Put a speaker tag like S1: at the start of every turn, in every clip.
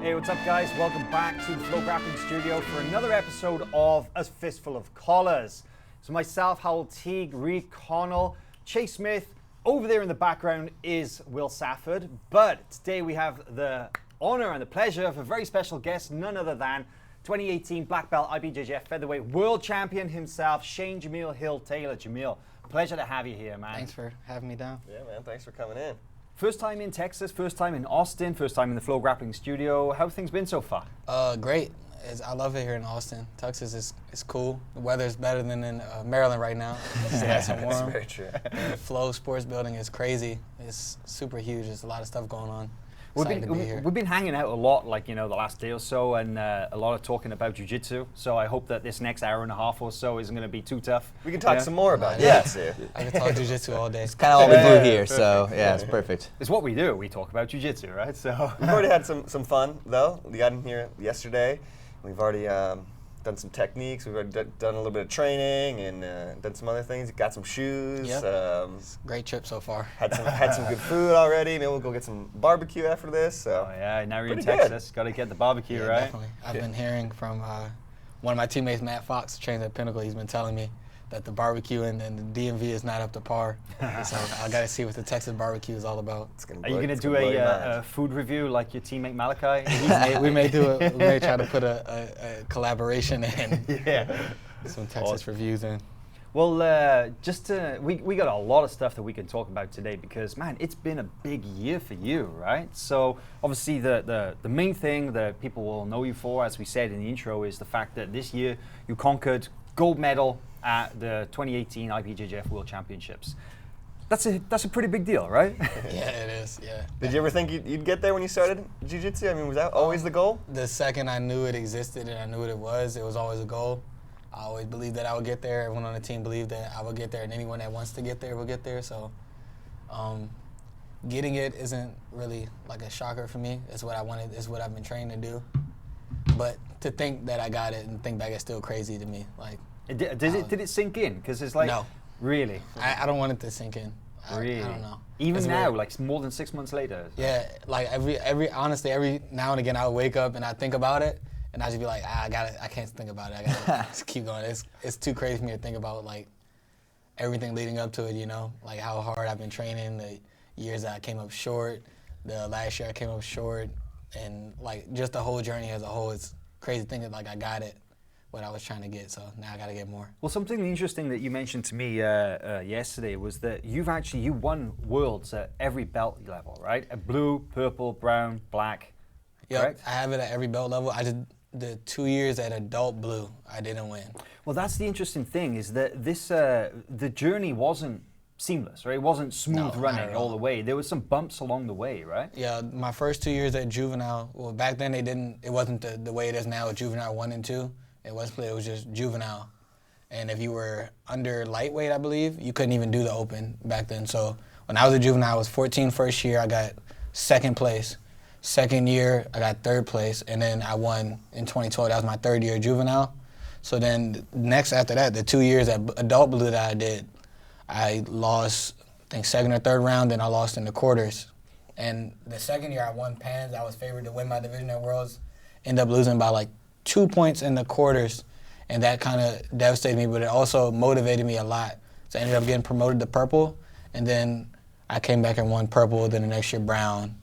S1: Hey, what's up guys? Welcome back to the FloGrappling studio for another episode of A Fistful of Collars. So myself, Howell Teague, Reed Connell, Chase Smith. Over there in the background is Will Safford. But today we have the honor and the pleasure of a very special guest, none other than 2018 Black Belt IBJJF Featherweight World Champion himself, Shane Jamil Hill-Taylor. Jamil, pleasure to have you here, man.
S2: Thanks for having me down.
S3: Yeah, man, thanks for coming in.
S1: First time in Texas, first time in Austin, first time in the FloGrappling studio. How have things been so far?
S2: Great. I love it here in Austin. Texas is cool. The weather's better than in Maryland right now. It's nice and warm.
S3: That's very true.
S2: The Flow Sports Building is crazy. It's super huge. There's a lot of stuff going on.
S1: We've been hanging out a lot, like, the last day or so, and a lot of talking about jiu-jitsu. So I hope that this next hour and a half or so isn't going to be too tough.
S3: We can talk some more about
S2: jiu-jitsu. I can talk jiu-jitsu all day.
S4: It's kind of all we do here, so yeah, it's perfect.
S1: It's what we do. We talk about jiu-jitsu, right? So
S3: we've already had some fun, though. We got in here yesterday. We've already done some techniques. We've already done a little bit of training and done some other things. Got some shoes.
S2: Yep. Great trip so far.
S3: Had some good food already. Maybe we'll go get some barbecue after this. So.
S1: Oh yeah, now you're in Texas. Got to get the barbecue, right?
S2: Definitely. I've been hearing from one of my teammates, Matt Fox, who trains at Pinnacle. He's been telling me that the barbecue and the DMV is not up to par. So I got to see what the Texas barbecue is all about.
S1: Are you going to do a food review like your teammate Malachi?
S2: we may try to put a collaboration and some Texas reviews in.
S1: Well, we got a lot of stuff that we can talk about today because, man, it's been a big year for you, right? So obviously the main thing that people will know you for, as we said in the intro, is the fact that this year you conquered gold medal at the 2018 IBJJF World Championships. That's a pretty big deal, right?
S2: Yeah, it is, yeah.
S3: Did you ever think you'd get there when you started jiu-jitsu? I mean, was that always the goal?
S2: The second I knew it existed and I knew what it was always a goal. I always believed that I would get there. Everyone on the team believed that I would get there, and anyone that wants to get there will get there. So getting it isn't really like a shocker for me. It's what I wanted. It's what I've been trained to do. But to think that I got it and think back is still crazy to me. Like,
S1: did it sink in? Because it's like,
S2: no.
S1: Really?
S2: I don't want it to sink in.
S1: Really?
S2: I don't know.
S1: Even
S2: it's
S1: now,
S2: weird.
S1: like more than 6 months later?
S2: Yeah, like honestly, every now and again I would wake up and I think about it, and I just be like, I can't think about it. I gotta just keep going. It's too crazy for me to think about, like, everything leading up to it, like how hard I've been training, the years that I came up short, the last year I came up short, and like just the whole journey as a whole. It's crazy thinking like I got it, what I was trying to get, so now I got to get more.
S1: Well, something interesting that you mentioned to me yesterday was that you won worlds at every belt level, right? At blue, purple, brown, black.
S2: Yeah,
S1: correct?
S2: I have it at every belt level. I did the 2 years at adult blue. I didn't win.
S1: Well, that's the interesting thing, is that this the journey wasn't seamless, right? It wasn't smooth running all the way. There was some bumps along the way, right?
S2: Yeah, my first 2 years at juvenile. Well, back then it wasn't the way it is now with juvenile 1 and 2. It was just juvenile. And if you were under lightweight, I believe, you couldn't even do the open back then. So when I was a juvenile, I was 14 first year, I got second place. Second year, I got third place, and then I won in 2012. That was my third year juvenile. So then next after that, the 2 years at adult blue that I did, I lost, I think, second or third round, then I lost in the quarters. And the second year I won Pans. I was favored to win my division at Worlds. Ended up losing by like 2 points in the quarters, and that kind of devastated me, but it also motivated me a lot. So I ended up getting promoted to purple, and then I came back and won purple, then the next year brown.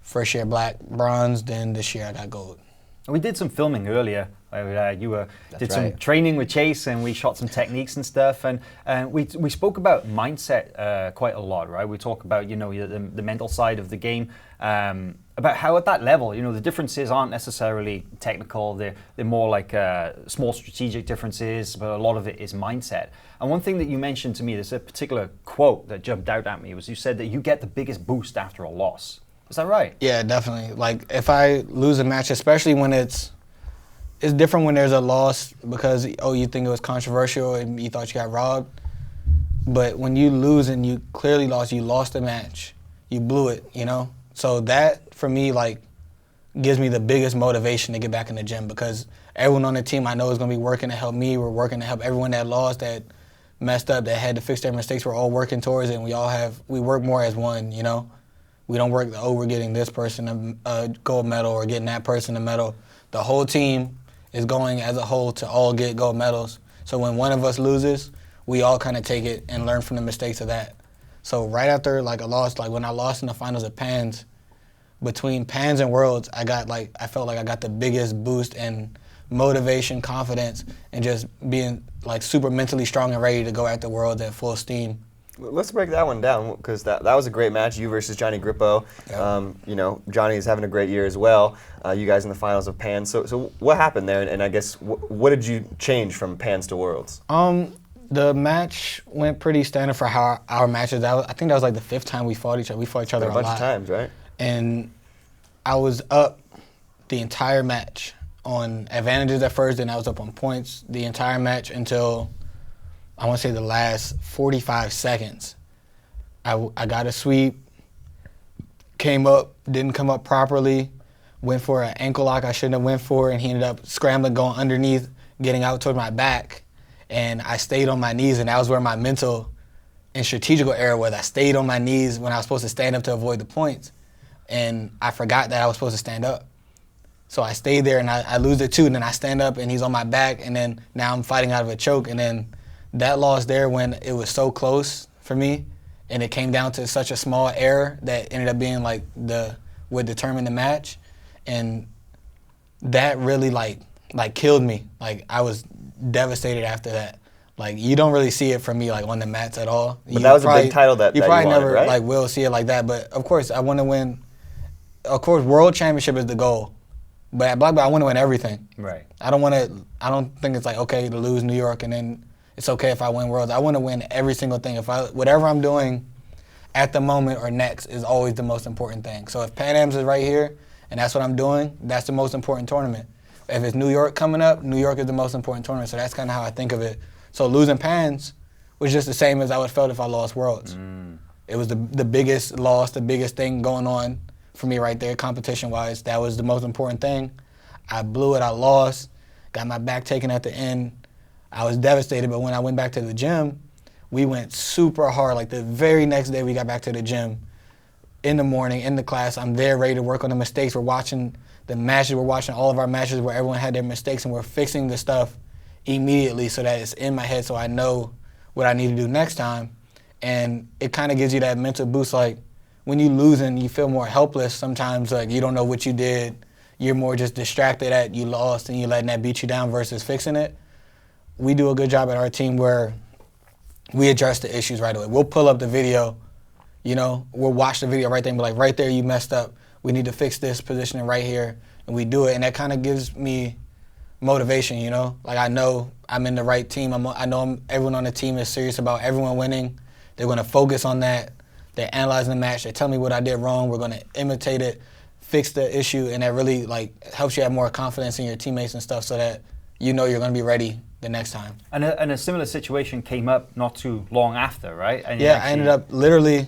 S2: First year black, bronze, then this year I got gold.
S1: We did some filming earlier. You did some training with Chase, and we shot some techniques and stuff. And we spoke about mindset quite a lot, right? We talk about the mental side of the game, about how at that level, the differences aren't necessarily technical. They're more like small strategic differences, but a lot of it is mindset. And one thing that you mentioned to me, there's a particular quote that jumped out at me, was you said that you get the biggest boost after a loss. Is that right?
S2: Yeah, definitely. Like, if I lose a match, especially when it's different when there's a loss because, you think it was controversial and you thought you got robbed. But when you lose and you clearly lost, you lost the match. You blew it, So that, for me, like, gives me the biggest motivation to get back in the gym because everyone on the team I know is going to be working to help me. We're working to help everyone that lost, that messed up, that had to fix their mistakes. We're all working towards it, and we work more as one, We don't work over getting this person a gold medal or getting that person a medal. The whole team is going as a whole to all get gold medals. So when one of us loses, we all kind of take it and learn from the mistakes of that. So right after like a loss, like when I lost in the finals of Pans, between Pans and Worlds, I felt like I got the biggest boost in motivation, confidence, and just being like super mentally strong and ready to go at the Worlds at full steam.
S3: Let's break that one down, because that was a great match, you versus Johnny Grippo. Yep. You know, Johnny is having a great year as well. You guys in the finals of Pans. So what happened there, and I guess what did you change from Pans to Worlds?
S2: The match went pretty standard for how our matches. I think that was like the 5th time we fought each other. We fought each other a
S3: bunch
S2: lot.
S3: Of times, right?
S2: And I was up the entire match on advantages at first, and I was up on points the entire match until I want to say the last 45 seconds. I got a sweep, came up, didn't come up properly, went for an ankle lock I shouldn't have went for, and he ended up scrambling, going underneath, getting out toward my back. And I stayed on my knees, and that was where my mental and strategical error was. I stayed on my knees when I was supposed to stand up to avoid the points, and I forgot that I was supposed to stand up. So I stayed there, and I lose it too, and then I stand up, and he's on my back, and then now I'm fighting out of a choke. And then that loss there, when it was so close for me, and it came down to such a small error that ended up being like would determine the match, and that really like killed me. Like I was devastated after that. Like you don't really see it from me like on the mats at all.
S3: But that was a big title that
S2: you
S3: that
S2: probably
S3: you wanted,
S2: never
S3: right?
S2: like will see it like that. But of course I want to win. Of course, world championship is the goal. But at black belt I want to win everything.
S1: Right.
S2: I don't think it's like okay to lose New York and then it's okay if I win worlds. I want to win every single thing. Whatever I'm doing at the moment or next is always the most important thing. So if Pan Am's is right here and that's what I'm doing, that's the most important tournament. If it's New York coming up, New York is the most important tournament. So that's kind of how I think of it. So losing Pans was just the same as I would have felt if I lost Worlds. It was the biggest loss, the biggest thing going on for me right there, competition-wise. That was the most important thing. I blew it, I lost, got my back taken at the end. I was devastated, but when I went back to the gym, we went super hard. Like the very next day we got back to the gym, in the morning, in the class, I'm there ready to work on the mistakes. We're watching the matches, we're watching all of our matches where everyone had their mistakes, and we're fixing the stuff immediately so that it's in my head so I know what I need to do next time. And it kind of gives you that mental boost. Like when you lose and you feel more helpless sometimes, like you don't know what you did, you're more just distracted at you lost and you letting that beat you down versus fixing it. We do a good job at our team where we address the issues right away. We'll pull up the video, you know, we'll watch the video right there and be like, right there you messed up. We need to fix this positioning right here, and we do it. And that kind of gives me motivation, you know? Like I know I'm in the right team. I know everyone on the team is serious about everyone winning. They're going to focus on that. They're analyzing the match. They tell me what I did wrong. We're going to imitate it, fix the issue, and that really like helps you have more confidence in your teammates and stuff so that you know you're going to be ready the next time.
S1: And a similar situation came up not too long after, right? And
S2: yeah, I ended up literally,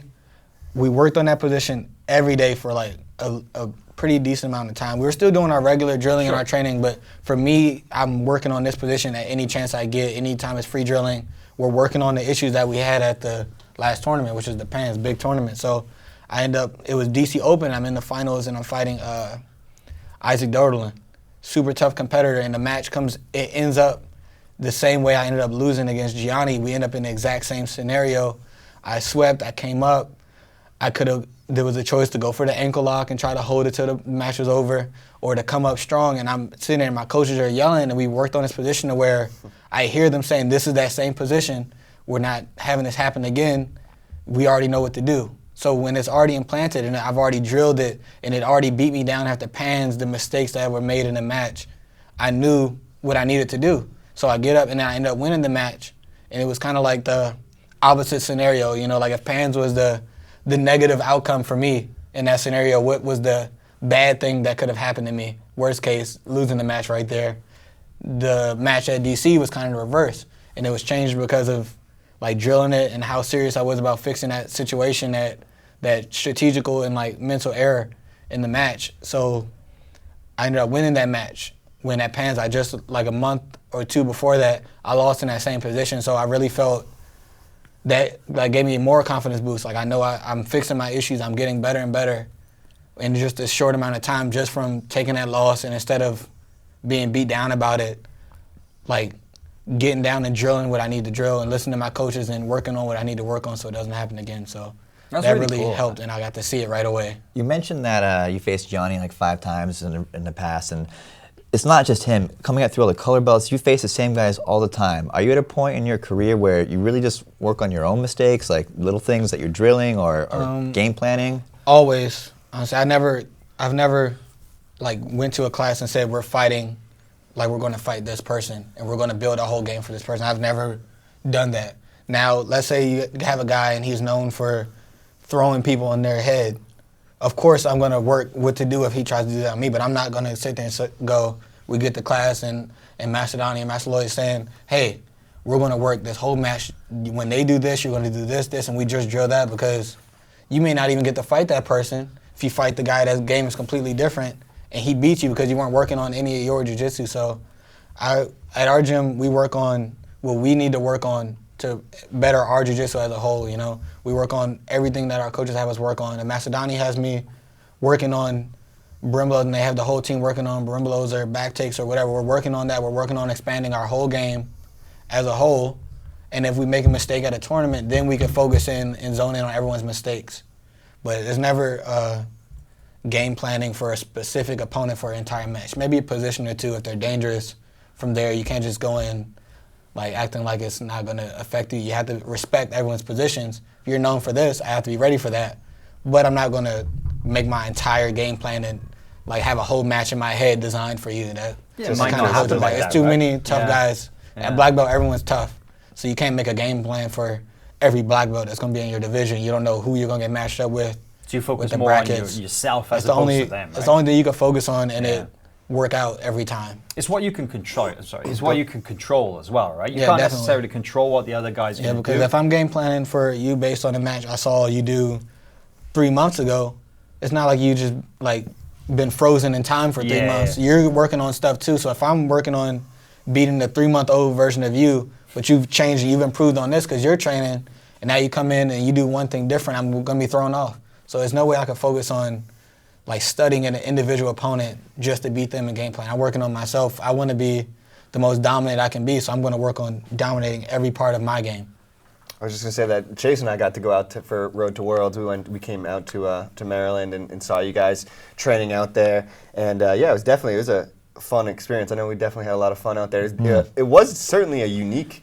S2: we worked on that position every day for like a pretty decent amount of time. We were still doing our regular drilling and our training, but for me, I'm working on this position at any chance I get, anytime it's free drilling. We're working on the issues that we had at the last tournament, which is the Pans, big tournament. So I end up, it was DC Open, I'm in the finals and I'm fighting Isaac Doderlin. Super tough competitor, and the match it ends up the same way I ended up losing against Gianni. We end up in the exact same scenario. I swept, I came up, there was a choice to go for the ankle lock and try to hold it till the match was over, or to come up strong, and I'm sitting there and my coaches are yelling, and we worked on this position to where I hear them saying, this is that same position, we're not having this happen again, we already know what to do. So when it's already implanted and I've already drilled it and it already beat me down after Pans, the mistakes that were made in the match, I knew what I needed to do. So I get up and I end up winning the match, and it was kind of like the opposite scenario, you know, like if Pans was the negative outcome for me in that scenario, what was the bad thing that could have happened to me? Worst case, losing the match right there. The match at DC was kind of the reverse, and it was changed because of like drilling it and how serious I was about fixing that situation, that strategical and like mental error in the match. So I ended up winning that match. When at Pans, I just like a month or two before that, I lost in that same position. So I really felt that like gave me more confidence boost. Like I know I'm fixing my issues. I'm getting better and better in just a short amount of time, just from taking that loss, and instead of being beat down about it, like getting down and drilling what I need to drill and listening to my coaches and working on what I need to work on so it doesn't happen again. So that really cool. Helped, and I got to see it right away.
S4: You mentioned that you faced Johnny like 5 times in the past, and it's not just him. Coming up through all the color belts, you face the same guys all the time. Are you at a point in your career where you really just work on your own mistakes, like little things that you're drilling or game planning?
S2: Always. Honestly, I've never like went to a class and said we're fighting, like we're going to fight this person and we're going to build a whole game for this person. I've never done that. Now, let's say you have a guy and he's known for throwing people in their head. Of course, I'm going to work what to do if he tries to do that on me, but I'm not going to sit there and go, we get to class and Macedonia and Master Lloyd saying, hey, we're going to work this whole match. When they do this, you're going to do this, and we just drill that, because you may not even get to fight that person if you fight the guy that's game is completely different and he beats you because you weren't working on any of your jiu-jitsu. So at our gym, we work on what we need to work on to better our jiu-jitsu as a whole, you know. We work on everything that our coaches have us work on. And Macedonia has me working on brimblos, and they have the whole team working on brimblos or back takes or whatever. We're working on that. We're working on expanding our whole game as a whole. And if we make a mistake at a tournament, then we can focus in and zone in on everyone's mistakes. But there's never game planning for a specific opponent for an entire match. Maybe a position or two if they're dangerous. From there, you can't just go in like acting like it's not going to affect you. You have to respect everyone's positions. If you're known for this, I have to be ready for that. But I'm not going to make my entire game plan and like have a whole match in my head designed for you. That's kind of how to play. It's too many tough guys. Yeah. At black belt, everyone's tough. So you can't make a game plan for every black belt that's going to be in your division. You don't know who you're going to get matched up with.
S1: So you focus more on yourself as opposed to them, right?
S2: It's the only thing you can focus on, and it work out every time.
S1: It's what you can control. It's what you can control as well, right? You can't necessarily control what the other guys going to do.
S2: Yeah, because if I'm game planning for you based on a match I saw you do 3 months ago, it's not like you just like been frozen in time for 3 months. You're working on stuff too. So if I'm working on beating the 3-month-old version of you, but you've changed and you've improved on this because you're training, and now you come in and you do one thing different, I'm going to be thrown off. So there's no way I can focus on like studying an individual opponent just to beat them in game plan. I'm working on myself. I want to be the most dominant I can be, so I'm going to work on dominating every part of my game.
S3: I was just going to say that Chase and I got to go out for Road to Worlds. We came out to Maryland and saw you guys training out there. And it was a fun experience. I know we definitely had a lot of fun out there. It was certainly a unique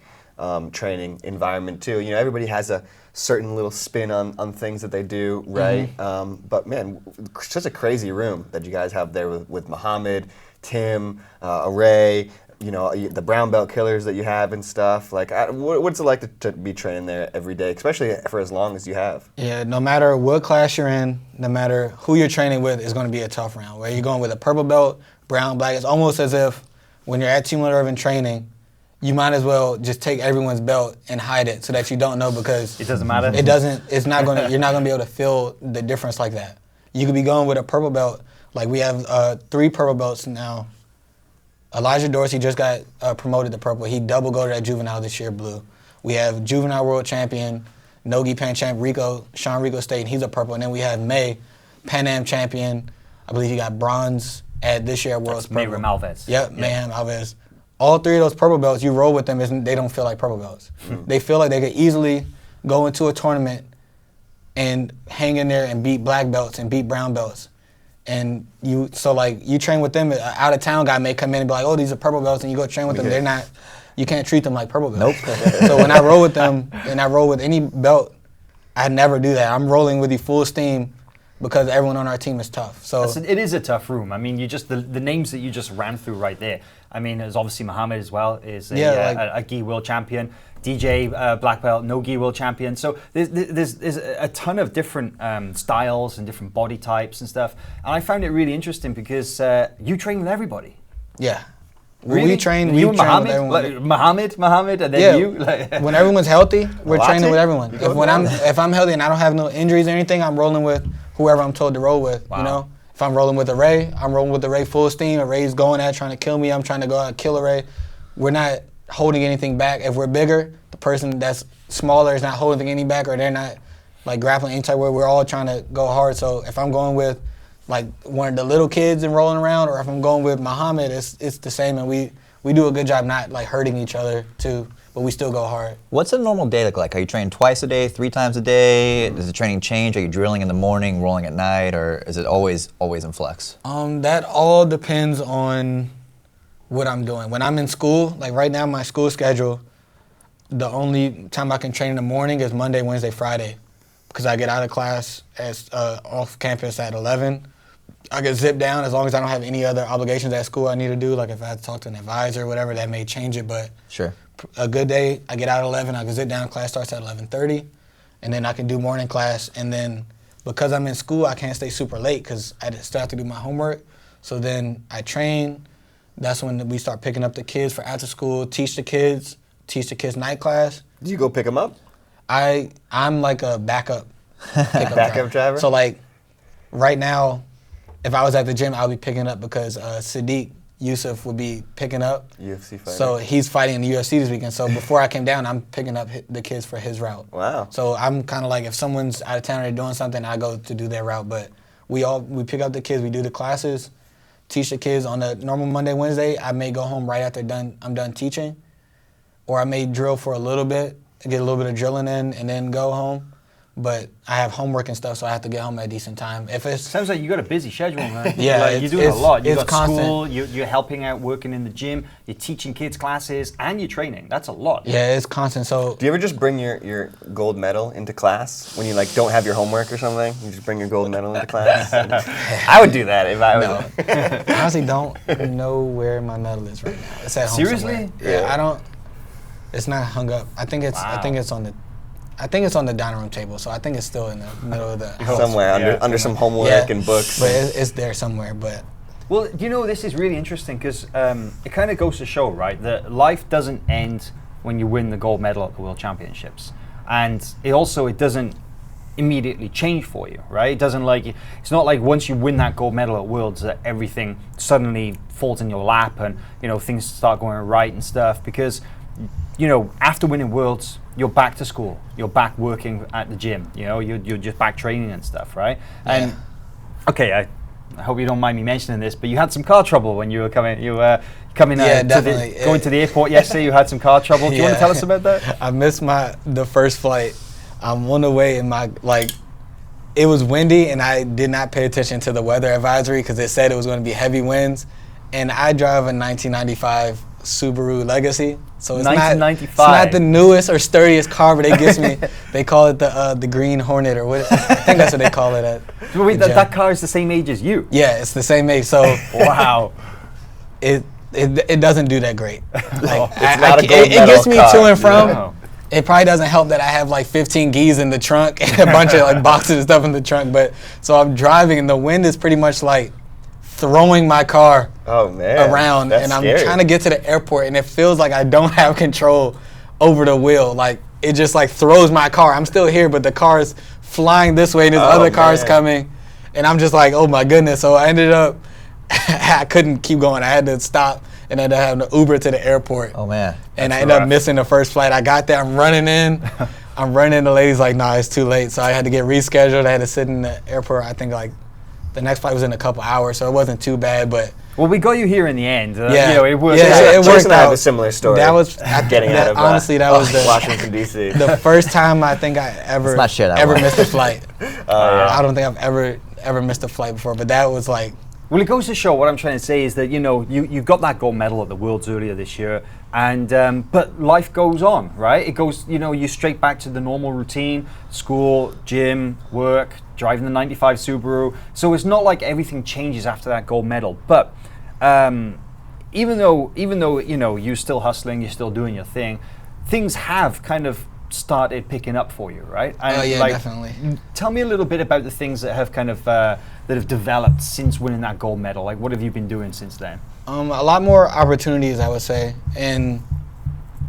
S3: training environment too. You know, everybody has a certain little spin on things that they do, right? But man, such a crazy room that you guys have there with Muhammad, Tim, Array, you know, the brown belt killers that you have and stuff. Like, what's it like to be training there every day, especially for as long as you have?
S2: Yeah, no matter what class you're in, no matter who you're training with, it's going to be a tough round. Whether you're going with a purple belt, brown, black, it's almost as if when you're at Team Irvin training, you might as well just take everyone's belt and hide it so that you don't know, because
S1: it doesn't matter.
S2: It's not going to. You're not going to be able to feel the difference like that. You could be going with a purple belt. Like we have 3 purple belts now. Elijah Dorsey just got promoted to purple. He double golded at juvenile this year, blue. We have juvenile world champion, Nogi Pan champ Sean Rico State, and he's a purple. And then we have May, Pan Am champion. I believe he got bronze at this year at World's purple.
S1: Mayhem Alves.
S2: Yep, Mayhem Alves. All 3 of those purple belts, you roll with them, they don't feel like purple belts. They feel like they could easily go into a tournament and hang in there and beat black belts and beat brown belts. And you train with them, an out-of-town guy may come in and be like, oh, these are purple belts, and you go train with them. You can't treat them like purple belts. Nope. So when I roll with them, and I roll with any belt, I never do that. I'm rolling with you full steam because everyone on our team is tough. So
S1: it is a tough room. I mean, the names that you just ran through right there. I mean, there's obviously Muhammad as well, is a gi world champion. DJ black belt, no gi world champion. So there's a ton of different styles and different body types and stuff. And I found it really interesting because you train with everybody.
S2: Yeah.
S1: Really?
S2: We train
S1: you
S2: with
S1: everyone. Like Muhammad, and then you. Like,
S2: when everyone's healthy, we're training with everyone. If I'm healthy and I don't have no injuries or anything, I'm rolling with whoever I'm told to roll with. Wow. You know, if I'm rolling with Array, I'm rolling with Array full steam. Array's going at trying to kill me. I'm trying to go out and kill Array. We're not holding anything back. If we're bigger, the person that's smaller is not holding any back, or they're not like grappling any type of way. We're all trying to go hard. So if I'm going with like one of the little kids and rolling around, or if I'm going with Muhammad, it's the same, and we do a good job not like hurting each other too, but we still go hard.
S4: What's a normal day look like? Are you training twice a day, 3 times a day? Does the training change? Are you drilling in the morning, rolling at night, or is it always in flex?
S2: That all depends on what I'm doing. When I'm in school, like right now, my school schedule, the only time I can train in the morning is Monday, Wednesday, Friday, because I get out of class off campus at 11. I can zip down as long as I don't have any other obligations at school I need to do. Like if I have to talk to an advisor or whatever, that may change it. But
S4: sure.
S2: A good day, I get out at 11. I can zip down. Class starts at 11:30, and then I can do morning class. And then because I'm in school, I can't stay super late because I still have to do my homework. So then I train. That's when we start picking up the kids for after school. Teach the kids night class.
S3: Do you go pick them up?
S2: I'm like a backup
S3: Backup driver.
S2: So like right now, if I was at the gym, I would be picking up because Sadiq Yusuf would be picking up.
S3: UFC fighter.
S2: So he's fighting in the UFC this weekend. So before I came down, I'm picking up the kids for his route.
S3: Wow.
S2: So I'm kind of like, if someone's out of town or they're doing something, I go to do their route. But we pick up the kids, we do the classes, teach the kids on a normal Monday, Wednesday. I may go home right after I'm done teaching, or I may drill for a little bit, get a little bit of drilling in, and then go home. But I have homework and stuff, so I have to get home at a decent time.
S1: Sounds like you got a busy schedule, man.
S2: Yeah,
S1: like you're doing a lot. You got
S2: constant.
S1: School, you're helping out, working in the gym, you're teaching kids classes, and you're training. That's a lot.
S2: Yeah, it's constant. So
S3: do you ever just bring your gold medal into class when you like don't have your homework or something? You just bring your gold medal into class. I would do that if I was.
S2: No. I honestly don't know where my medal is right now. It's at home.
S1: Seriously?
S2: Somewhere. Yeah, I don't. It's not hung up. I think it's on the dining room table, so I think it's still in the middle of the house.
S3: Somewhere under some homework and books.
S2: But it's there somewhere. But
S1: well, you know, this is really interesting because it kind of goes to show, right, that life doesn't end when you win the gold medal at the World Championships, and it doesn't immediately change for you, right? It's not like once you win that gold medal at Worlds that everything suddenly falls in your lap and things start going right and stuff, because after winning Worlds, you're back to school. You're back working at the gym. You're just back training and stuff, right?
S2: Yeah.
S1: And okay, I hope you don't mind me mentioning this, but you had some car trouble when you were coming. Going to the airport yesterday. You had some car trouble. Do you want to tell us about that?
S2: I missed the first flight. I'm on the way, and it was windy, and I did not pay attention to the weather advisory because it said it was going to be heavy winds. And I drive a 1995 Subaru Legacy, so it's not the newest or sturdiest car, but they call it the Green Hornet, or what? I think that's what they call it at.
S1: Wait, that car is the same age as you?
S2: Yeah, it's the same age. So
S1: wow,
S2: it doesn't do that great. Like,
S3: it
S2: gets me to and from.
S1: No.
S2: It probably doesn't help that I have like 15 gis in the trunk and a bunch of like boxes and stuff in the trunk. But so I'm driving, and the wind is pretty much like throwing my car around,
S3: that's
S2: and I'm
S3: scary.
S2: trying to get to the airport, and it feels like I don't have control over the wheel. Like it just like throws my car. I'm still here, but the car is flying this way, and there's other cars coming, and I'm just like, oh my goodness. So I ended up, I couldn't keep going. I had to stop and ended up having to Uber to the airport.
S4: Oh man.
S2: And I ended up missing the first flight. I got there, I'm running in. The lady's like, nah, it's too late. So I had to get rescheduled. I had to sit in the airport, I think like the next flight was in a couple hours, so it wasn't too bad, but.
S1: Well, we got you here in the end.
S2: It
S1: worked.
S2: It worked out.
S3: I have a similar story.
S2: That was
S3: getting out of
S2: honestly, that was
S3: Washington D.C.
S2: the first time I think I ever missed a flight. I don't think I've ever missed a flight before, but that was like.
S1: Well, it goes to show what I'm trying to say is that you got that gold medal at the Worlds earlier this year, and but life goes on, right? It goes, you're straight back to the normal routine: school, gym, work, driving the '95 Subaru. So it's not like everything changes after that gold medal. But even though you're still hustling, you're still doing your thing, things have kind of started picking up for you, right? And
S2: definitely.
S1: Tell me a little bit about the things that have kind of that have developed since winning that gold medal. Like, what have you been doing since then?
S2: A lot more opportunities, I would say. And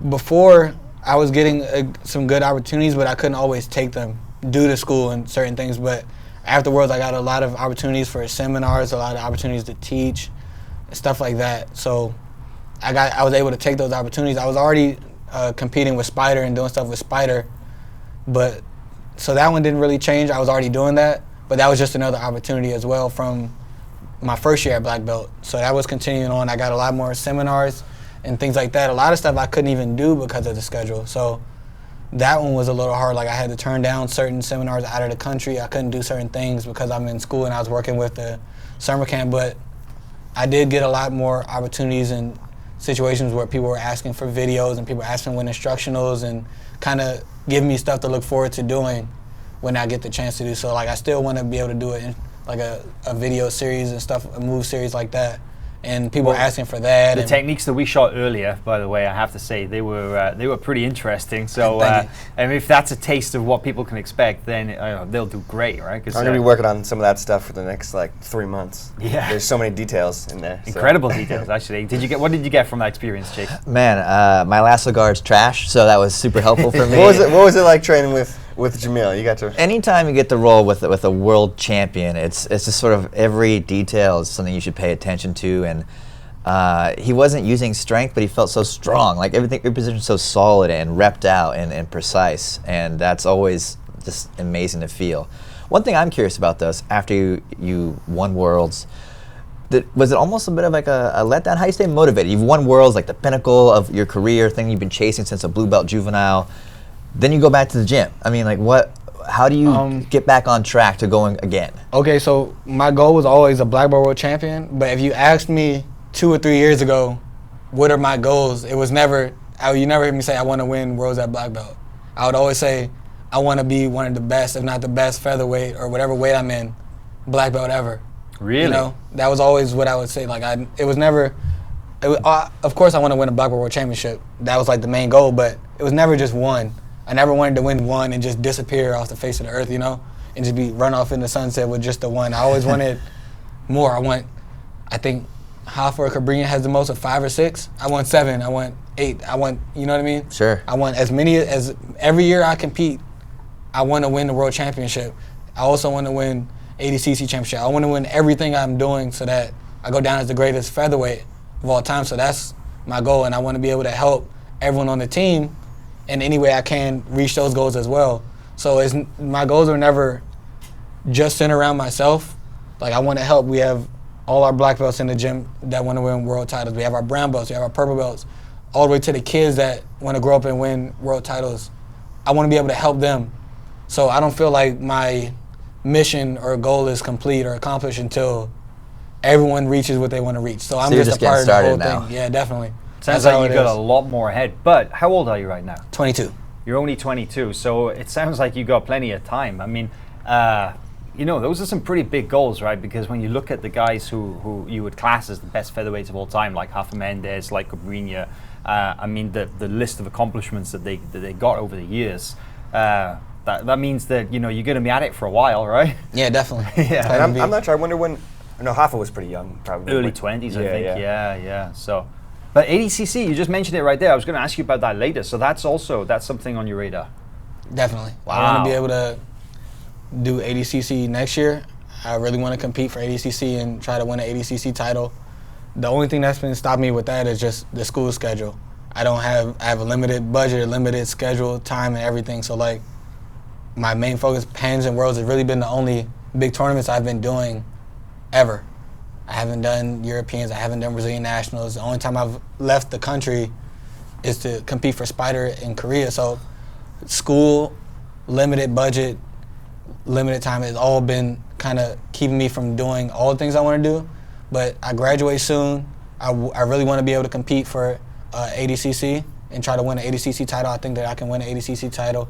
S2: before, I was getting some good opportunities, but I couldn't always take them due to school and certain things. But afterwards, I got a lot of opportunities for seminars, a lot of opportunities to teach, and stuff like that. So I was able to take those opportunities. I was already competing with Spider and doing stuff with Spider, but so that one didn't really change. I was already doing that, but that was just another opportunity as well from my first year at Black Belt. So that was continuing on. I got a lot more seminars and things like that. A lot of stuff I couldn't even do because of the schedule. So that one was a little hard. Like I had to turn down certain seminars out of the country. I couldn't do certain things because I'm in school and I was working with the summer camp. But I did get a lot more opportunities and situations where people were asking for videos and people were asking when instructionals and kind of giving me stuff to look forward to doing when I get the chance to do so. Like I still want to be able to do it in like a video series and stuff, a move series like that. And people were asking for that.
S1: The techniques that we shot earlier, by the way, I have to say, they were pretty interesting. So, and if that's a taste of what people can expect, then they'll do great, right?
S3: I'm going to be working on some of that stuff for the next like 3 months.
S1: Yeah.
S3: There's so many details in there.
S1: Incredible details, actually. What did you get from that experience, Jake?
S4: Man, my lasso guard's trash, so that was super helpful for me.
S3: What was it like training with Jamil? You got to.
S4: Anytime you get to roll with a world champion, it's just sort of every detail is something you should pay attention to. And he wasn't using strength, but he felt so strong. Like every position's so solid and repped out and precise, and that's always just amazing to feel. One thing I'm curious about, though, is after you won Worlds, was it almost a bit of like a letdown? How do you stay motivated? You've won Worlds, like the pinnacle of your career, thing you've been chasing since a blue belt juvenile. Then you go back to the gym. I mean, like how do you get back on track to going again?
S2: Okay, so my goal was always a black belt world champion, but if you asked me 2 or 3 years ago, what are my goals? It was never, you never hear me say I want to win Worlds at black belt. I would always say I want to be one of the best, if not the best featherweight or whatever weight I'm in, black belt ever.
S1: Really?
S2: You know, that was always what I would say. Like it was never, of course I want to win a black belt world championship. That was like the main goal, but it was never just one. I never wanted to win one and just disappear off the face of the earth, you know, and just be run off in the sunset with just the one. I always wanted more. I think Hoffa or Cabrini has the most of 5 or 6. I want 7. I want 8. You know what I mean?
S4: Sure.
S2: I want as many as every year I compete. I want to win the world championship. I also want to win ADCC championship. I want to win everything I'm doing so that I go down as the greatest featherweight of all time. So that's my goal, and I want to be able to help everyone on the team in any way I can reach those goals as well. So my goals are never just centered around myself. Like I want to help. We have all our black belts in the gym that want to win world titles. We have our brown belts, we have our purple belts, all the way to the kids that want to grow up and win world titles. I want to be able to help them. So I don't feel like my mission or goal is complete or accomplished until everyone reaches what they want to reach. So I'm just a part of the whole thing. Yeah, definitely.
S1: Sounds like you got a lot more ahead. But how old are you right now?
S2: 22.
S1: You're only 22, so it sounds like you got plenty of time. I mean, you know, those are some pretty big goals, right? Because when you look at the guys who you would class as the best featherweights of all time, like Hoffa Mendes, like Cabrini, I mean, the list of accomplishments that they got over the years, that means that, you know, you're going to be at it for a while, right?
S2: Yeah, definitely.
S3: Yeah. And I'm not sure. I wonder when. No, Hoffa was pretty young, probably.
S1: Early 20s, I think. Yeah. So, but ADCC, you just mentioned it right there. I was going to ask you about that later. So that's something on your radar.
S2: Definitely.
S1: Wow.
S2: I want to be able to do ADCC next year. I really want to compete for ADCC and try to win an ADCC title. The only thing that's been stopping me with that is just the school schedule. I have a limited budget, a limited schedule, time, and everything. So like, my main focus, Pans and Worlds, has really been the only big tournaments I've been doing ever. I haven't done Europeans, I haven't done Brazilian Nationals. The only time I've left the country is to compete for Spider in Korea. So school, limited budget, limited time has all been kind of keeping me from doing all the things I want to do. But I graduate soon. I really want to be able to compete for ADCC and try to win an ADCC title. I think that I can win an ADCC title.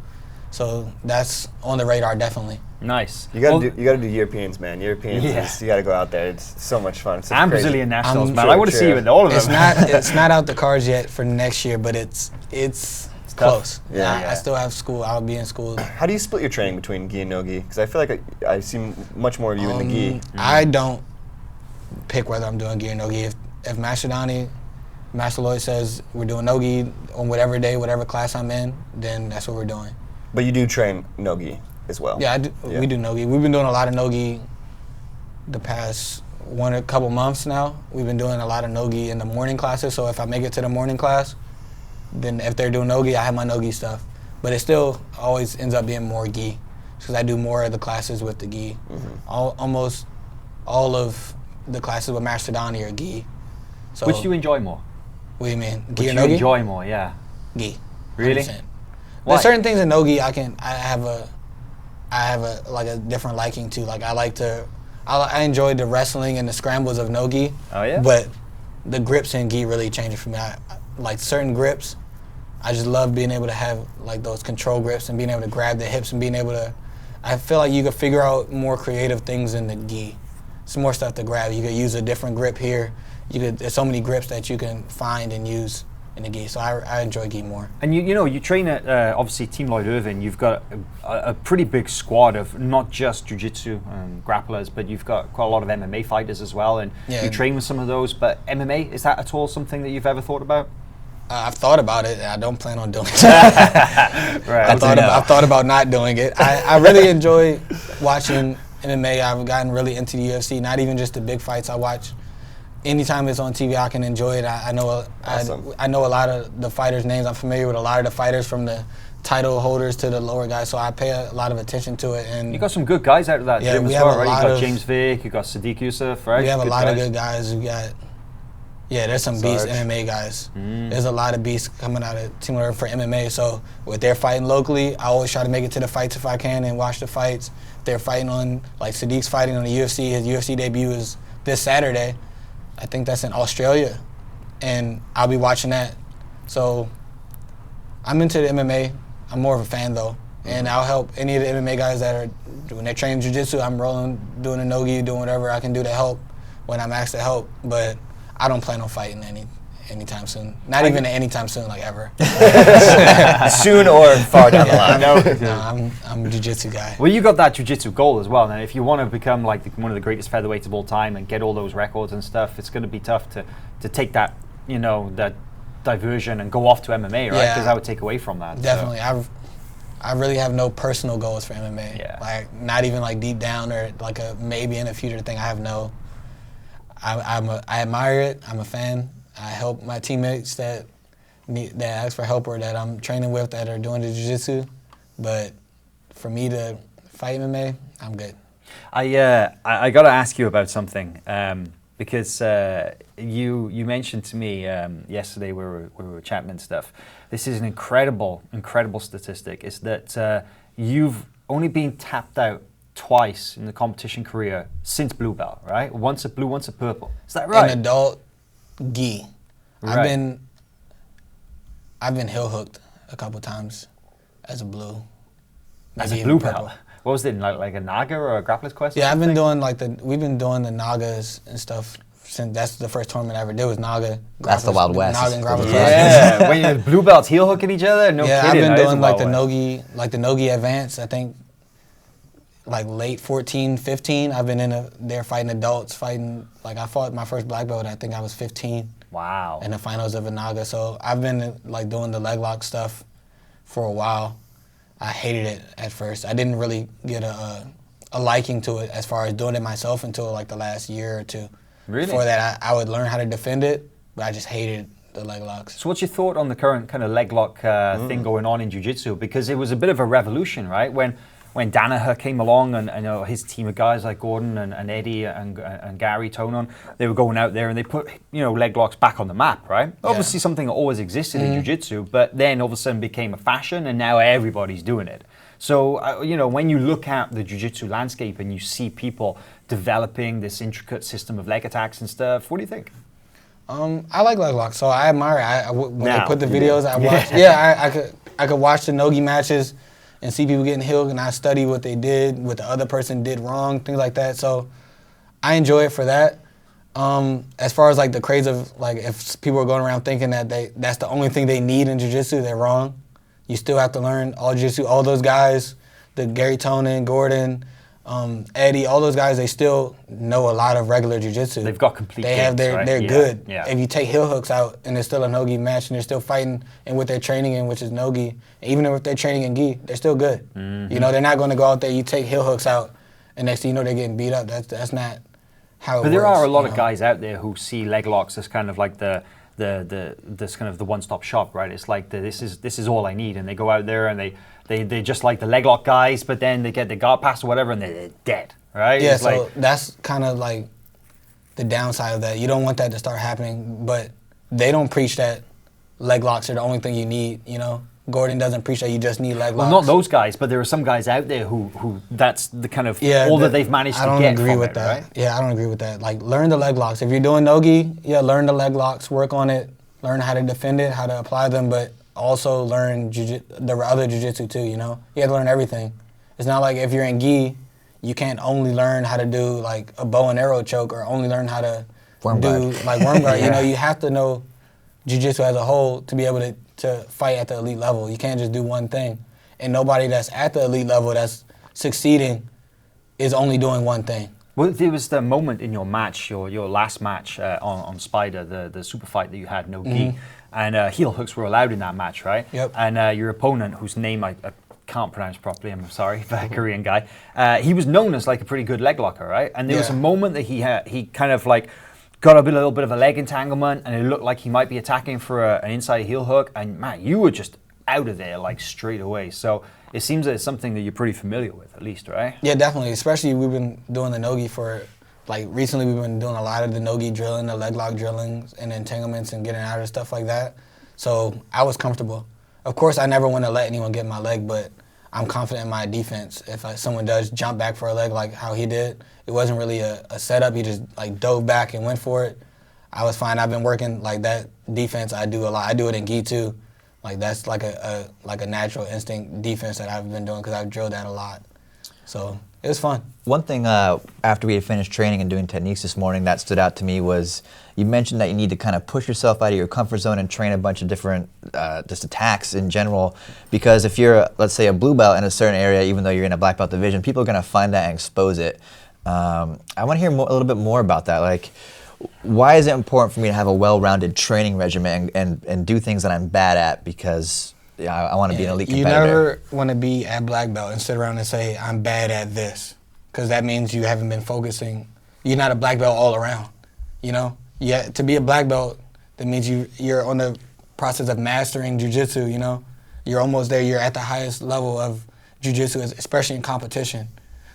S2: So that's on the radar, definitely.
S1: Nice.
S3: You gotta do Europeans, man. Europeans, you gotta go out there. It's so much fun.
S1: And Brazilian Nationals, man. I want to see you in all of them.
S2: It's not out the cards yet for next year, but it's close.
S3: Yeah.
S2: I still have school. I'll be in school.
S3: How do you split your training between gi and no gi? Because I feel like I see much more of you in the gi.
S2: I don't pick whether I'm doing gi or no gi. If Master Donnie, Master Lloyd says we're doing no gi on whatever day, whatever class I'm in, then that's what we're doing.
S3: But you do train no gi as well.
S2: Yeah, we do no gi. We've been doing a lot of no gi the past couple months now. We've been doing a lot of no gi in the morning classes. So if I make it to the morning class, then if they're doing no-gi, I have my no-gi stuff. But it still always ends up being more gi, because I do more of the classes with the gi. Almost all of the classes with Master Donnie are gi. So
S1: which do you enjoy more?
S2: What do you mean?
S1: Which
S2: Gi or
S1: you
S2: no-gi?
S1: enjoy more, yeah.
S2: Gi.
S1: Really?
S2: 100%.
S1: Why?
S2: There's certain things in no-gi I have a like a different liking to. Like I enjoy the wrestling and the scrambles of no-gi.
S1: Oh yeah?
S2: But the grips in gi really change it for me. Like certain grips, I just love being able to have like those control grips and being able to grab the hips and being able to, I feel like you could figure out more creative things in the gi. Some more stuff to grab. You could use a different grip here. There's so many grips that you can find and use in the gi. So I enjoy gi more.
S1: And you train at obviously Team Lloyd Irvin. You've got a pretty big squad of not just jiu-jitsu grapplers, but you've got quite a lot of MMA fighters as well. And you train with some of those. But MMA, is that at all something that you've ever thought about?
S2: I've thought about it. I don't plan on doing it.
S1: Right.
S2: I've thought about not doing it. I really enjoy watching MMA. I've gotten really into the UFC. Not even just the big fights. I watch. Anytime it's on TV, I can enjoy it. I know I know a lot of the fighters' names. I'm familiar with a lot of the fighters, from the title holders to the lower guys. So I pay a lot of attention to it. And
S1: you got some good guys out of that gym as
S2: we have
S1: well,
S2: a
S1: right?
S2: lot
S1: You got
S2: of
S1: James Vick, you got Sadiq Youssef, right?
S2: We have a
S1: Good
S2: lot
S1: guys.
S2: of good guys. We got there's some beast MMA guys. There's a lot of beasts coming out of Team Lloyd for MMA. So with their fighting locally, I always try to make it to the fights if I can and watch the fights. They're fighting on, like Sadiq's fighting on the UFC. His UFC debut is this Saturday. I think that's in Australia, and I'll be watching that. So I'm into the MMA. I'm more of a fan though, and I'll help any of the MMA guys that are when they're training jiu-jitsu. I'm rolling, doing a no-gi, doing whatever I can do to help when I'm asked to help. But I don't plan on fighting anytime soon. Not even anytime soon, like ever.
S3: Soon or far down the line.
S2: No, I'm a jiu-jitsu guy.
S1: Well, you got that jiu-jitsu goal as well. Now, if you want to become like one of the greatest featherweights of all time and get all those records and stuff, it's going to be tough to take that, that diversion and go off to MMA, right? Because that would take away from that.
S2: Definitely. I really have no personal goals for MMA.
S1: Yeah.
S2: Like not even like deep down or like a maybe in the future thing. I have no. I admire it. I'm a fan. I help my teammates that ask for help or that I'm training with that are doing the jiu-jitsu. But for me to fight MMA, I'm good.
S1: I got to ask you about something because you mentioned to me yesterday we were chatting and stuff. This is an incredible statistic. Is that you've only been tapped out twice in the competition career since blue belt, right? Once a blue, once a purple. Is that right?
S2: An adult gi.
S1: Right.
S2: I've been heel hooked a couple times as a blue.
S1: As
S2: maybe
S1: a blue
S2: even
S1: belt.
S2: purple.
S1: What was it, like a Naga or a Grappler's Quest?
S2: Yeah, we've been doing the Nagas and stuff since that's the first tournament I ever did was Naga.
S4: That's the Wild West.
S2: Naga and Grappler's Quest.
S1: Yeah, when you're blue belts heel hooking each other, no
S2: yeah,
S1: kidding.
S2: I've been doing like
S1: Wild
S2: the Nogi Advance. I think like late 14, 15. I've been there fighting adults, like I fought my first black belt. I think I was 15.
S1: Wow.
S2: In the finals of a Naga. So I've been like doing the leg lock stuff for a while. I hated it at first. I didn't really get a liking to it as far as doing it myself until like the last year or two.
S1: Really?
S2: Before that, I would learn how to defend it, but I just hated the leg locks.
S1: So what's your thought on the current kind of leg lock thing going on in jiu-jitsu? Because it was a bit of a revolution, right? When Danaher came along and his team of guys like Gordon and Eddie and Gary Tonon, they were going out there and they put leg locks back on the map, right? Yeah. Obviously something that always existed in jiu-jitsu, but then all of a sudden became a fashion and now everybody's doing it. So when you look at the jiu-jitsu landscape and you see people developing this intricate system of leg attacks and stuff, what do you think?
S2: I like leg locks, so I admire it. When
S1: now,
S2: they put the videos, I watch. Yeah, I could watch the Nogi matches and see people getting healed, and I study what they did, what the other person did wrong, things like that. So I enjoy it for that. As far as like the craze of like if people are going around thinking that that's the only thing they need in jiu-jitsu, they're wrong. You still have to learn all jiu-jitsu. All those guys, the Gary Tonon, Gordon, Eddie, all those guys, they still know a lot of regular jiu-jitsu.
S1: They've got complete games, right?
S2: They're good.
S1: Yeah.
S2: If you take heel hooks out and it's still a no-gi match and they're still fighting in what they're training in, which is no-gi, even if they're training in gi, they're still good.
S1: Mm-hmm.
S2: They're not going to go out there, you take heel hooks out, and next thing you know, they're getting beat up. That's not how it works.
S1: But there are a lot of guys out there who see leg locks as kind of like the this kind of the one-stop shop, right? It's like this is all I need, and they go out there and they just like the leg lock guys, but then they get the guard pass or whatever, and they're dead, right?
S2: Yeah,
S1: it's
S2: so
S1: like,
S2: that's kind of like the downside of that. You don't want that to start happening, but they don't preach that leg locks are the only thing you need, you know? Gordon doesn't preach that you just need leg locks.
S1: well, not those guys, but there are some guys out there who that's the kind of all that they've managed to get.
S2: I don't agree
S1: from
S2: with
S1: it,
S2: that.
S1: right?
S2: Yeah, I don't agree with that. Like, learn the leg locks. If you're doing no-gi, yeah, learn the leg locks, work on it, learn how to defend it, how to apply them, but also learn the other jiu-jitsu too, you know? You have to learn everything. It's not like if you're in gi, you can't only learn how to do like a bow and arrow choke or only learn how to do like worm guard.
S1: Yeah.
S2: You know, you have to know jiu-jitsu as a whole to be able to fight at the elite level. You can't just do one thing. And nobody that's at the elite level that's succeeding is only doing one thing.
S1: Well, there was the moment in your match, your last match on Spider, the super fight that you had, no gi, and heel hooks were allowed in that match, right?
S2: Yep.
S1: And your opponent, whose name I can't pronounce properly, I'm sorry, but a Korean guy, he was known as like a pretty good leg locker, right? And there was a moment that he kind of like got a little bit of a leg entanglement, and it looked like he might be attacking for an inside heel hook, and man, you were just out of there like straight away. So it seems that it's something that you're pretty familiar with, at least, right?
S2: Yeah, definitely. Especially we've been doing the no-gi for, like recently we've been doing a lot of the no-gi drilling, the leg lock drilling, and entanglements and getting out of stuff like that. So I was comfortable. Of course, I never want to let anyone get my leg, but I'm confident in my defense. If someone does jump back for a leg like how he did, it wasn't really a setup. He just like dove back and went for it. I was fine. I've been working like that defense. I do a lot. I do it in gi too. Like that's like a natural instinct defense that I've been doing because I've drilled that a lot. So it was fun.
S4: One thing after we had finished training and doing techniques this morning that stood out to me was you mentioned that you need to kind of push yourself out of your comfort zone and train a bunch of different just attacks in general, because if you're, let's say, a blue belt in a certain area, even though you're in a black belt division, people are going to find that and expose it. I want to hear a little bit more about that. Like, why is it important for me to have a well-rounded training regimen and do things that I'm bad at, because I want to be an elite competitor?
S2: You never want to be at black belt and sit around and say, I'm bad at this, because that means you haven't been focusing. You're not a black belt all around, you know? Yeah, to be a black belt, that means you're on the process of mastering jiu-jitsu, you know? You're almost there. You're at the highest level of jiu-jitsu, especially in competition.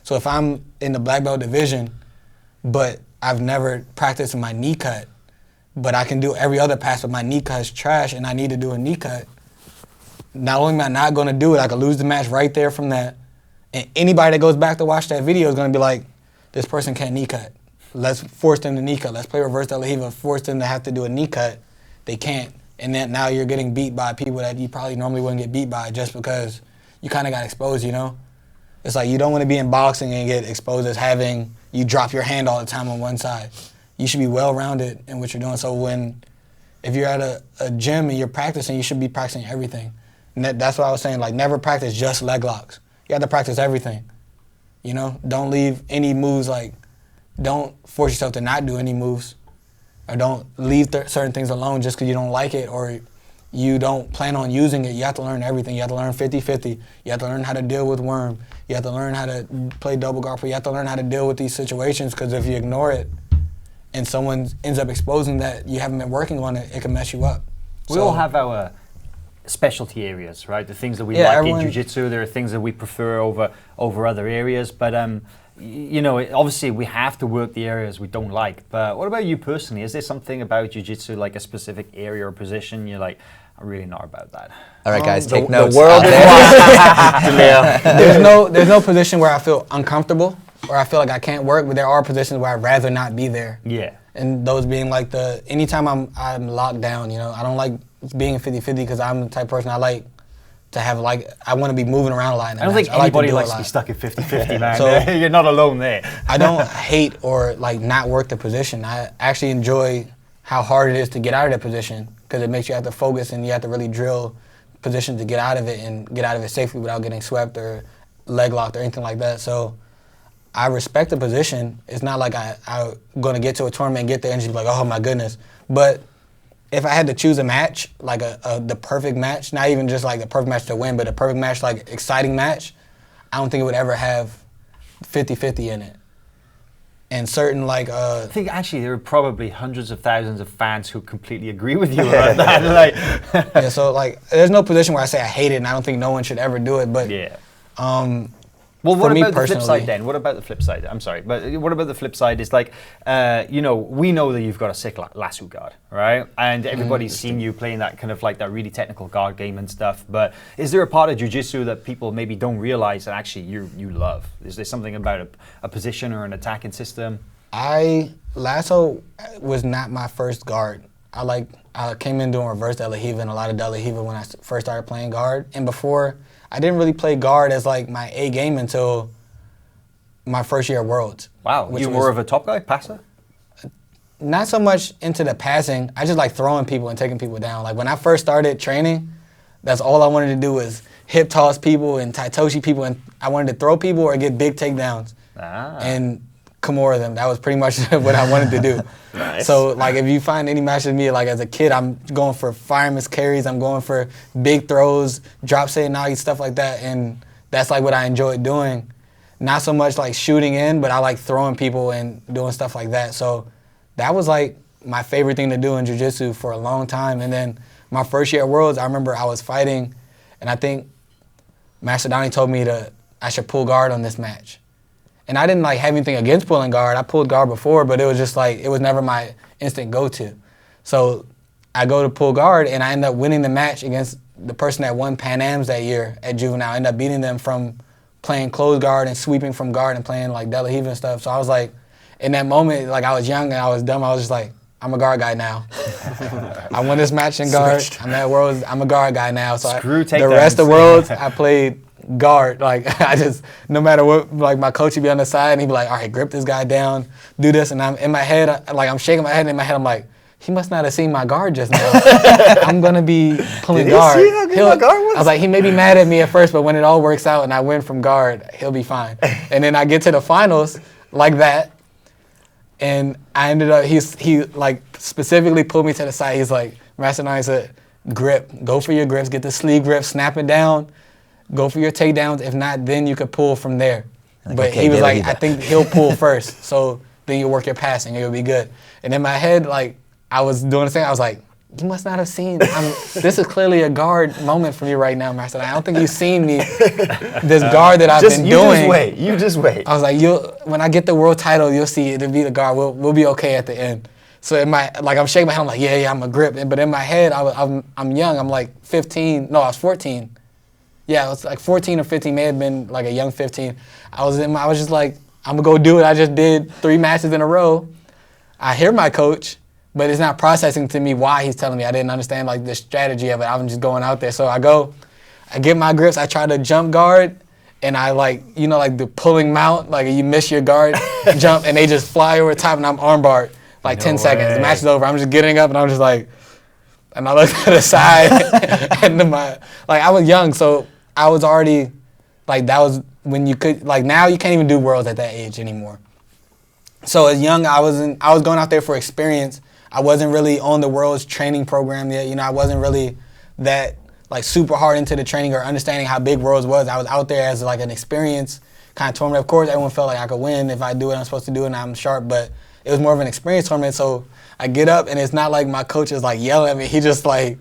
S2: So if I'm in the black belt division, but I've never practiced my knee cut, but I can do every other pass, but my knee cut's trash and I need to do a knee cut, not only am I not going to do it, I could lose the match right there from that. And anybody that goes back to watch that video is going to be like, this person can't knee cut. Let's force them to knee cut. Let's play reverse de la Riva, force them to have to do a knee cut. They can't. And then now you're getting beat by people that you probably normally wouldn't get beat by just because you kind of got exposed, you know? It's like you don't want to be in boxing and get exposed as having you drop your hand all the time on one side. You should be well-rounded in what you're doing. So if you're at a gym and you're practicing, you should be practicing everything. And that's what I was saying, like never practice just leg locks. You have to practice everything. You know, don't leave any moves, like don't force yourself to not do any moves, or don't leave certain things alone just because you don't like it or you don't plan on using it. You have to learn everything. You have to learn 50-50. You have to learn how to deal with worm. You have to learn how to play double guard. You have to learn how to deal with these situations, because if you ignore it and someone ends up exposing that you haven't been working on it, it can mess you up.
S1: We all have our specialty areas, right? The things that we like in jiu-jitsu, there are things that we prefer over other areas, but you know, obviously we have to work the areas we don't like. But what about you personally? Is there something about jiu-jitsu, like a specific area or position you're like, I'm really not about that?
S4: All right, guys, take notes.
S3: The world is
S2: Jamil. There's no position where I feel uncomfortable or I feel like I can't work, but there are positions where I'd rather not be there.
S1: Yeah.
S2: And those being like anytime I'm locked down, you know, I don't like being 50-50 because I'm the type of person I like to have, like, I want to be moving around a lot.
S1: I don't think anybody likes to be stuck at 50-50, man.
S2: So,
S1: you're not alone there.
S2: I don't hate or like not work the position. I actually enjoy how hard it is to get out of that position, because it makes you have to focus and you have to really drill position to get out of it and get out of it safely without getting swept or leg locked or anything like that. So I respect the position. It's not like I'm going to get to a tournament and get there and just be like, oh my goodness. But if I had to choose a match, like the perfect match, not even just like the perfect match to win, but a perfect match, like exciting match, I don't think it would ever have 50-50 in it. and certain like
S1: I think actually there are probably hundreds of thousands of fans who completely agree with you about that. Like,
S2: yeah, so like there's no position where I say I hate it, and I don't think no one should ever do it. But
S1: yeah.
S2: Well,
S1: what about the flip side then? What about the flip side? I'm sorry, but what about the flip side is like, you know, we know that you've got a sick lasso guard, right? And everybody's seen you playing that kind of like that really technical guard game and stuff. But is there a part of jiu-jitsu that people maybe don't realize that actually you love? Is there something about a position or an attacking system?
S2: Lasso was not my first guard. I came in doing reverse De La Riva and a lot of De La Riva when I first started playing guard. And before, I didn't really play guard as like my A game until my first year at Worlds.
S1: Wow, you were more of a top guy, passer?
S2: Not so much into the passing. I just like throwing people and taking people down. Like when I first started training, that's all I wanted to do was hip toss people and taitoshi people, and I wanted to throw people or get big takedowns. And Kimura them. That was pretty much what I wanted to do.
S3: Nice.
S2: So like if you find any match with me, like as a kid, I'm going for fireman's carries, I'm going for big throws, drop seitenagi, stuff like that, and that's like what I enjoyed doing. Not so much like shooting in, but I like throwing people and doing stuff like that. So that was like my favorite thing to do in jiu-jitsu for a long time. And then my first year at Worlds, I remember I was fighting, and I think Master Donnie told me I should pull guard on this match. And I didn't like have anything against pulling guard. I pulled guard before, but it was just like, it was never my instant go-to. So I go to pull guard, and I end up winning the match against the person that won Pan Ams that year at Juvenile. I end up beating them from playing closed guard and sweeping from guard and playing like De La Riva and stuff. So I was like, in that moment, like I was young and I was dumb. I was just like, I'm a guard guy now. I won this match in guard. I'm at Worlds. I'm a guard guy now. So the rest of Worlds, I played guard. Like I just, no matter what, like my coach would be on the side and he'd be like, all right, grip this guy down, do this. And I'm in my head, like I'm shaking my head, and in my head I'm like, he must not have seen my guard just now. I'm gonna be pulling guard.
S3: Did he see how good my guard was?
S2: I was like, he may be mad at me at first, but when it all works out and I win from guard, he'll be fine. And then I get to the finals like that, and I ended up, he like specifically pulled me to the side. He's like, Master Nine said, grip, go for your grips, get the sleeve grip, snap it down, go for your takedowns. If not, then you could pull from there. But he was like, I think he'll pull first, so then you'll work your passing, it'll be good. And in my head, like, I was doing the same. I was like, you must not have seen. This is clearly a guard moment for me right now, Master. I don't think you've seen me, this guard that I've been doing.
S3: You just wait.
S2: I was like, when I get the world title, you'll see it'll be the guard. We'll be okay at the end. So in my, like I'm shaking my head. I'm like, yeah, I'm a grip. But in my head, I'm young. I'm like 15. No, I was 14. Yeah, it was like 14 or 15. May have been like a young 15. I was just like, I'm gonna go do it. I just did 3 matches in a row. I hear my coach, but it's not processing to me why he's telling me. I didn't understand like the strategy of it. I'm just going out there. So I get my grips. I try to jump guard, and I like, you know, like the pulling mount, like you miss your guard jump, and they just fly over the top, and I'm armbarred like 10 seconds. The match is over. I'm just getting up, and I'm just like, and I look to the side, and I was young, so I was already, like that was when you could, like now you can't even do Worlds at that age anymore. So as young, I was going out there for experience. I wasn't really on the World's training program yet. You know, I wasn't really that like super hard into the training or understanding how big Worlds was. I was out there as like an experience kind of tournament. Of course, everyone felt like I could win if I do what I'm supposed to do and I'm sharp, but it was more of an experience tournament. So I get up, and it's not like my coach is like yelling at me. He's just like,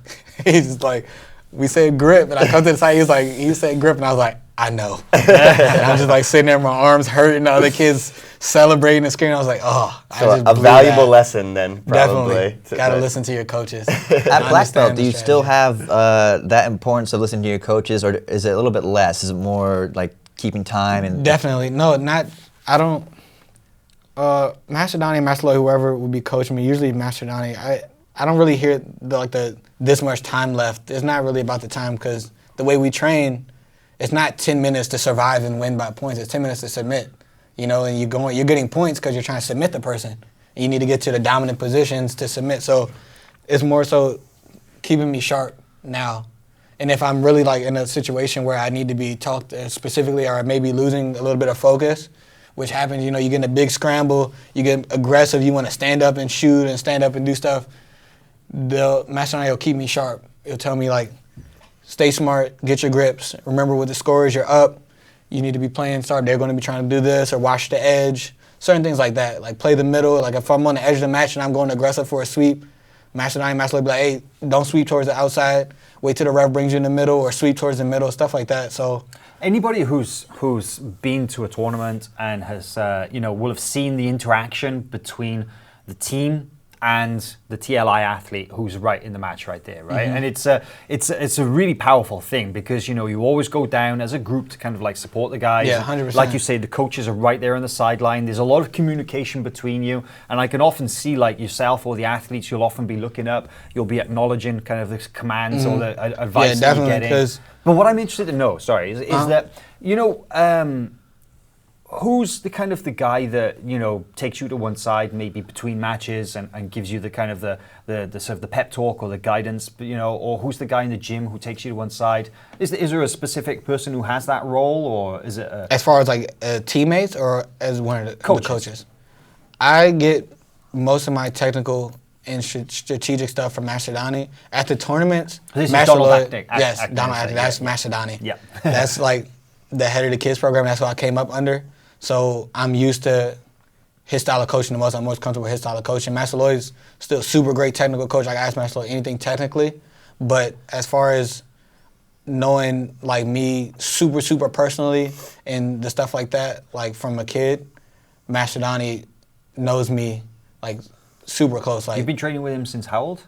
S2: we said grip, and I come to the side. He said grip, and I was like, I know. And I'm just like sitting there, my arms hurting, the other kids celebrating and screaming. I was like, oh.
S3: So a valuable lesson then, probably.
S2: Definitely. Got to listen to your coaches.
S4: At black belt, do you still have that importance of listening to your coaches, or is it a little bit less? Is it more like keeping time? And
S2: Definitely. No, I don't. Master Donnie, Master Lloyd, whoever would be coaching me, usually Master Donnie, I don't really hear this much time left. It's not really about the time, because the way we train, it's not 10 minutes to survive and win by points. It's 10 minutes to submit, you know, and you're getting points because you're trying to submit the person. And you need to get to the dominant positions to submit. So it's more so keeping me sharp now. And if I'm really like in a situation where I need to be talked specifically, or maybe losing a little bit of focus, which happens, you know, you get in a big scramble, you get aggressive, you want to stand up and shoot and stand up and do stuff, the Master Donnie will keep me sharp. He'll tell me like, stay smart, get your grips. Remember what the score is, you're up. You need to be playing sharp. They're going to be trying to do this or watch the edge. certain things like that. Like play the middle. Like if I'm on the edge of the match and I'm going aggressive for a sweep, Master Lloyd be like, hey, don't sweep towards the outside. Wait till the ref brings you in the middle, or sweep towards the middle, stuff like that. So
S1: anybody who's been to a tournament and has will have seen the interaction between the team and the TLI athlete who's right in the match right there, right? And it's a really powerful thing because you always go down as a group to kind of like support the guys.
S2: Yeah, 100%.
S1: Like you say, the coaches are right there on the sideline. There's a lot of communication between you, and I can often see like yourself or the athletes. You'll often be looking up. You'll be acknowledging kind of the commands or the advice that you're getting. But what I'm interested to know, sorry, is that who's the kind of the guy that takes you to one side maybe between matches and gives you the kind of the sort of the pep talk or the guidance, or who's the guy in the gym who takes you to one side? Is there a specific person who has that role, or is it
S2: as far as like teammates or as one of the coaches? I get most of my technical and strategic stuff from Master Donnie at the tournaments.
S1: This
S2: Master
S1: is Donald
S2: Lloyd, yes, Donald. That's Master Donnie.
S1: Yeah,
S2: that's like the head of the kids program. That's what I came up under. So I'm used to his style of coaching the most. I'm most comfortable with his style of coaching. Master Lloyd's still super great technical coach. Like I ask Master Lloyd anything technically, but as far as knowing like me super personally and the stuff like that, like from a kid, Master Donnie knows me like super close. Like
S1: you've been training with him since how old?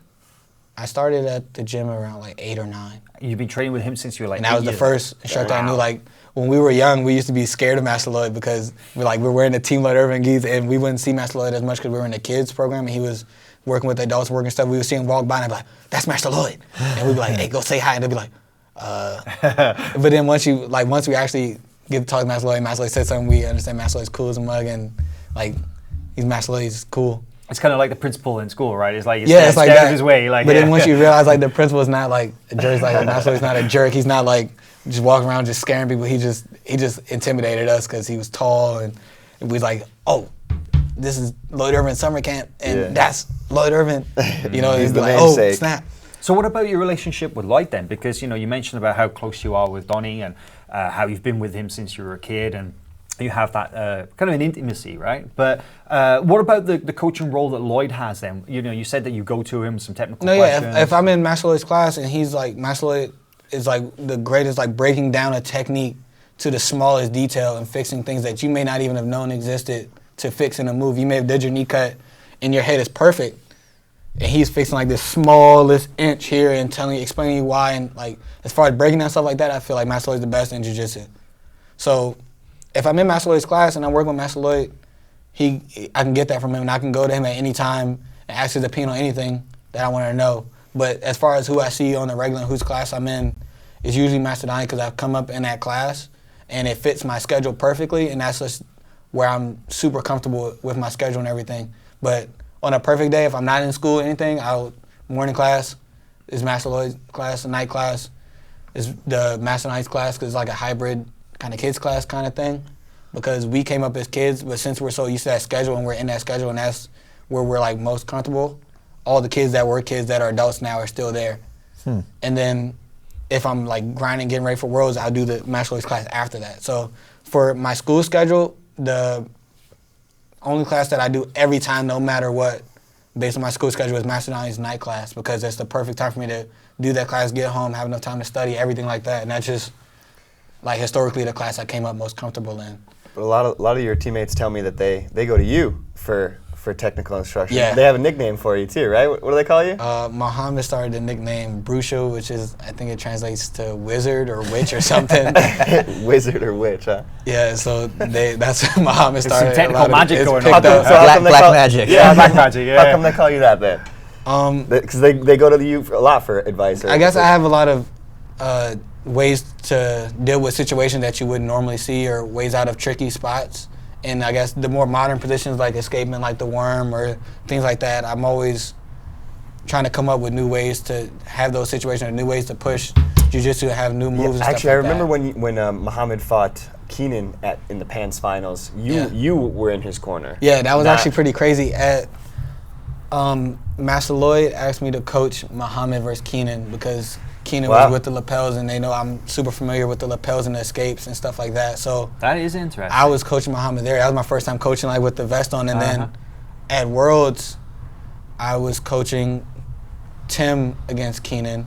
S2: I started at the gym around like 8 or 9.
S1: You've been training with him since you were like 8
S2: years. And that was the first instructor I knew. Like when we were young, we used to be scared of Master Lloyd because we're wearing the Team Lloyd Irvin geese, and we wouldn't see Master Lloyd as much because we were in the kids program, and he was working with adults, working stuff. We would see him walk by, and I'd be like, "That's Master Lloyd," and we'd be like, "Hey, go say hi," and they'd be like, But then once we actually get to talk to Master Lloyd said something, we understand Master Lloyd's cool as a mug, and like he's Master Lloyd, he's cool.
S1: It's kind of like the principal in school, right? It's like
S2: it's like that.
S1: His way, like.
S2: But then once you realize like the principal's not like a jerk, like Master Lloyd's not a jerk. He's not like just walking around just scaring people. He just intimidated us because he was tall, and we was like, oh, this is Lloyd Irvin summer camp, and that's Lloyd Irvin. He's like, oh, snap.
S1: So what about your relationship with Lloyd then? Because you mentioned about how close you are with Donnie and how you've been with him since you were a kid, and you have that kind of an intimacy, right? But what about the coaching role that Lloyd has then? You said that you go to him some technical questions.
S2: If I'm in Master Lloyd's class and he's like, Master Lloyd is like the greatest, like breaking down a technique to the smallest detail and fixing things that you may not even have known existed to fix in a move. You may have did your knee cut and your head is perfect, and he's fixing like this smallest inch here and explaining you why. And like as far as breaking down stuff like that, I feel like Master Lloyd's the best in jiu-jitsu. So if I'm in Master Lloyd's class and I'm working with Master Lloyd, I can get that from him, and I can go to him at any time and ask his opinion on anything that I want to know. But as far as who I see on the regular and whose class I'm in, it's usually Master Donnie because I've come up in that class and it fits my schedule perfectly, and that's just where I'm super comfortable with my schedule and everything. But on a perfect day, if I'm not in school or anything, morning class is Master Lloyd's class, the night class is the Master Donnie's class because it's like a hybrid kind of kids class kind of thing, because we came up as kids, but since we're so used to that schedule and we're in that schedule and that's where we're like most comfortable, all the kids that were kids that are adults now are still there. And then if I'm like grinding, getting ready for Worlds, I'll do the Master Lloyd's class after that. So for my school schedule, the only class that I do every time, no matter what, based on my school schedule, is Master Donnie's night class, because it's the perfect time for me to do that class, get home, have enough time to study, everything like that. And that's just like historically the class I came up most comfortable in.
S3: But a lot of your teammates tell me that they go to you for technical instruction.
S2: Yeah.
S3: They have a nickname for you too, right? What do they call you?
S2: Muhammad started the nickname Brucio, which is, I think it translates to wizard or witch or something.
S3: Wizard or witch, huh?
S2: Yeah, so that's what Muhammad started.
S1: Some technical magic going
S3: on.
S4: Black magic.
S3: Yeah, black magic. Yeah. How come they call you that then? Because they go to you a lot for advice.
S2: I guess I have a lot of ways to deal with situations that you wouldn't normally see, or ways out of tricky spots. And I guess the more modern positions like escapement, like the worm or things like that, I'm always trying to come up with new ways to have those situations, or new ways to push jiu-jitsu and have new moves and stuff
S3: actually, I
S2: like
S3: remember when Muhammad fought Keenan in the PANS finals, you were in his corner.
S2: Yeah, that was actually pretty crazy. Master Lloyd asked me to coach Muhammad versus Keenan because Keenan
S3: Wow.
S2: was with the lapels, and they know I'm super familiar with the lapels and the escapes and stuff like that. So
S1: That is interesting.
S2: I was coaching Muhammad there. That was my first time coaching like with the vest on, and
S1: Uh-huh.
S2: then at Worlds, I was coaching Tim against Keenan,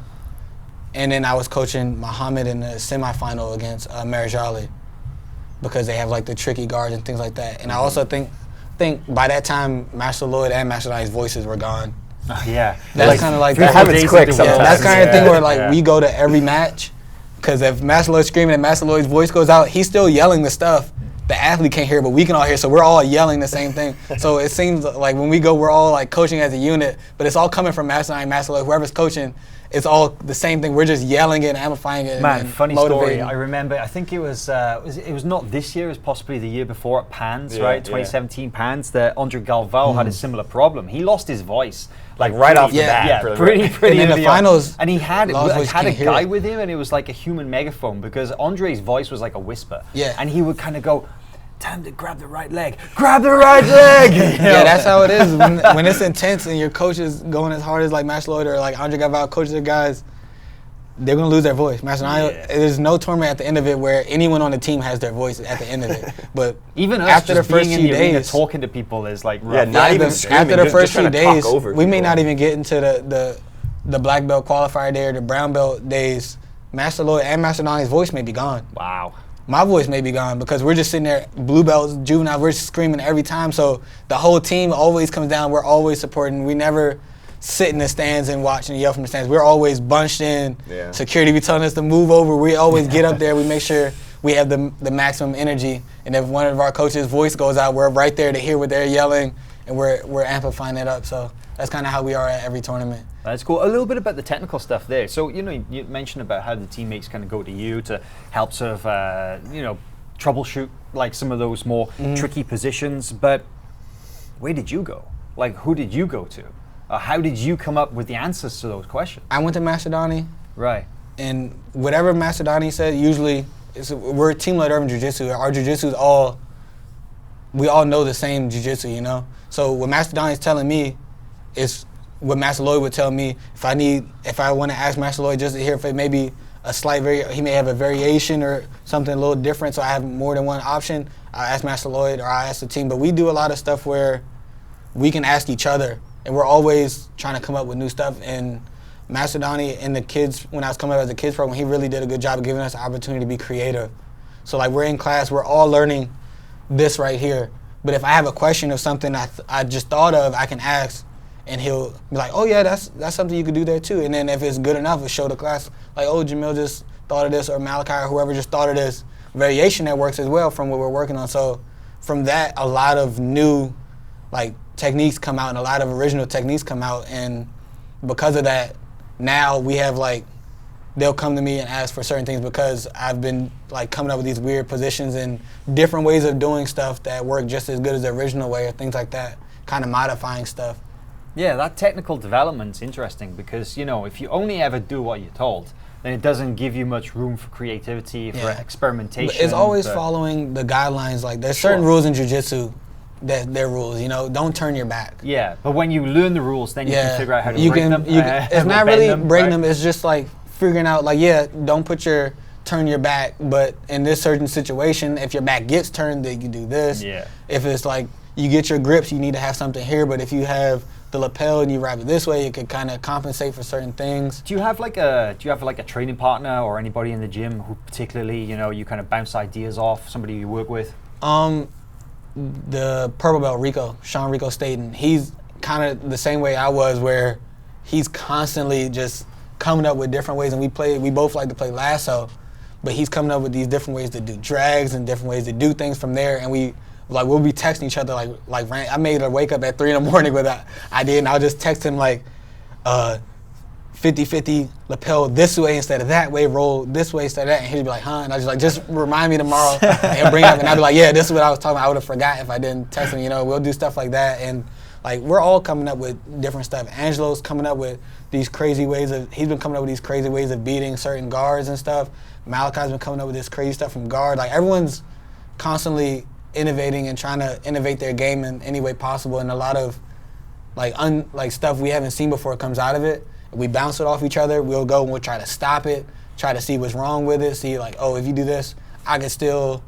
S2: and then I was coaching Muhammad in the semifinal against Marajali, because they have like the tricky guards and things like that. And I also think by that time, Master Lloyd and Master Knight's voices were gone.
S1: Yeah.
S2: That's kind of like
S3: That happens quick
S2: Yeah,
S3: sometimes.
S2: that's kind of thing where like
S1: Yeah.
S2: we go to every match, because if Master Lloyd's screaming and Master Lloyd's voice goes out, he's still yelling the stuff. The athlete can't hear, but we can all hear, so we're all yelling the same thing. So it seems like when we go, we're all like coaching as a unit, but it's all coming from Master Knight, Master Lloyd, whoever's coaching. It's all the same thing. We're just yelling it and amplifying it.
S1: Man,
S2: and
S1: funny
S2: motivating.
S1: story. I remember. I think it was not this year. It was possibly the year before at Pans,
S3: Yeah,
S1: right?
S3: yeah.
S1: 2017 Pans. That Andre Galvao had a similar problem. He lost his voice
S3: Like right off the
S2: Yeah.
S3: bat.
S1: Yeah,
S3: for the-
S1: pretty.
S2: And in the
S1: early on.
S2: finals,
S1: and he had
S2: Law's voice
S1: a
S2: can't hear
S1: guy
S2: it.
S1: with him, and it was like a human megaphone, because Andre's voice was like a whisper.
S2: Yeah.
S1: and he would kind of go, "Time to grab the right leg. Grab the right leg." You know?
S2: Yeah, that's how it is. When it's intense and your coach is going as hard as like Master Lloyd or like Andre Galvao coaches the guys, they're gonna lose their voice. Master Knight,
S1: Yeah.
S2: there's no tournament at the end of it where anyone on the team has their voice at the end of it. But
S1: Even us
S2: after
S1: just
S2: the first
S1: being
S2: few
S1: in the arena
S2: days,
S1: talking to people is like rough.
S3: Yeah, not even screaming,
S2: after the
S3: just
S2: first few
S3: trying to talk
S2: days,
S3: over
S2: we may
S3: people.
S2: not even get into the black belt qualifier day or the brown belt days. Master Lloyd and Master Knight's voice may be gone.
S1: Wow.
S2: My voice may be gone because we're just sitting there, blue belts, juvenile, we're screaming every time. So the whole team always comes down. We're always supporting. We never sit in the stands and watch and yell from the stands. We're always bunched in.
S3: Yeah.
S2: Security be telling us to move over. We always get up there. We make sure we have the maximum energy. And if one of our coaches' voice goes out, we're right there to hear what they're yelling, and we're amplifying it up. So that's kind of how we are at every tournament.
S1: That's cool. A little bit about the technical stuff there. So, you mentioned about how the teammates kind of go to you to help sort of, troubleshoot like some of those more tricky positions. But where did you go? Like, who did you go to? How did you come up with the answers to those questions?
S2: I went to Macedoni,
S1: Right.
S2: and whatever Macedoni said, usually we're Team Lloyd Irvin Jiu-Jitsu. Our Jiu-Jitsu is we all know the same Jiu-Jitsu, you know? So what Macedoni's telling me is what Master Lloyd would tell me. If I want to ask Master Lloyd just to hear if it may be a slight he may have a variation or something a little different, so I have more than one option, I ask Master Lloyd or I ask the team. But we do a lot of stuff where we can ask each other, and we're always trying to come up with new stuff. And Macedoni and the kids, when I was coming up as a kids program, he really did a good job of giving us the opportunity to be creative. So like we're in class, we're all learning this right here. But if I have a question of something I just thought of, I can ask, and he'll be like, "Oh yeah, that's something you could do there too." And then if it's good enough, we'll show the class like, "Oh, Jamil just thought of this," or Malachi or whoever just thought of this variation that works as well from what we're working on. So from that, a lot of new like techniques come out and a lot of original techniques come out, and because of that, now we have like they'll come to me and ask for certain things because I've been like coming up with these weird positions and different ways of doing stuff that work just as good as the original way or things like that, kind of modifying stuff.
S1: Yeah, that technical development's interesting because, if you only ever do what you're told, then it doesn't give you much room for creativity, for experimentation.
S2: But it's always following the guidelines. Like there's certain rules in jiu-jitsu that they're rules, don't turn your back.
S1: Yeah, but when you learn the rules, then you can figure out how to break them.
S2: It's not really breaking them, it's just like figuring out like, don't turn your back, but in this certain situation, if your back gets turned, then you do this.
S1: Yeah.
S2: If it's like you get your grips, you need to have something here, but if you have the lapel and you wrap it this way, it could kind of compensate for certain things.
S1: Do you have like a training partner or anybody in the gym who particularly, you kind of bounce ideas off, somebody you work with?
S2: The purple belt Sean Rico Staten, he's kind of the same way I was, where he's constantly just coming up with different ways, and we both like to play lasso, but he's coming up with these different ways to do drags and different ways to do things from there, and we'll be texting each other like I made her wake up at 3 in the morning with that idea, and I'll just text him like 50-50 lapel this way instead of that way, roll this way instead of that, and he'd be like, huh? And I just remind me tomorrow and bring it up, and I'd be like, yeah, this is what I was talking about. I would have forgot if I didn't text him. We'll do stuff like that, and like we're all coming up with different stuff. Angelo's coming up with these crazy ways he's been coming up with these crazy ways of beating certain guards and stuff. Malachi's been coming up with this crazy stuff from guard. Like everyone's constantly innovating and trying to innovate their game in any way possible, and a lot of like stuff we haven't seen before comes out of it. We bounce it off each other. We'll go and we'll try to stop it, try to see what's wrong with it, see like, oh, if you do this, I can still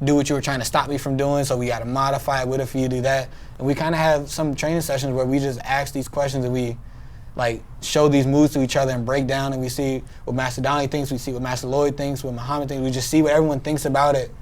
S2: do what you were trying to stop me from doing, so we got to modify it. What if you do that? And we kind of have some training sessions where we just ask these questions and we like show these moves to each other and break down, and we see what Master Donnie thinks, we see what Master Lloyd thinks, what Muhammad thinks. We just see what everyone thinks about it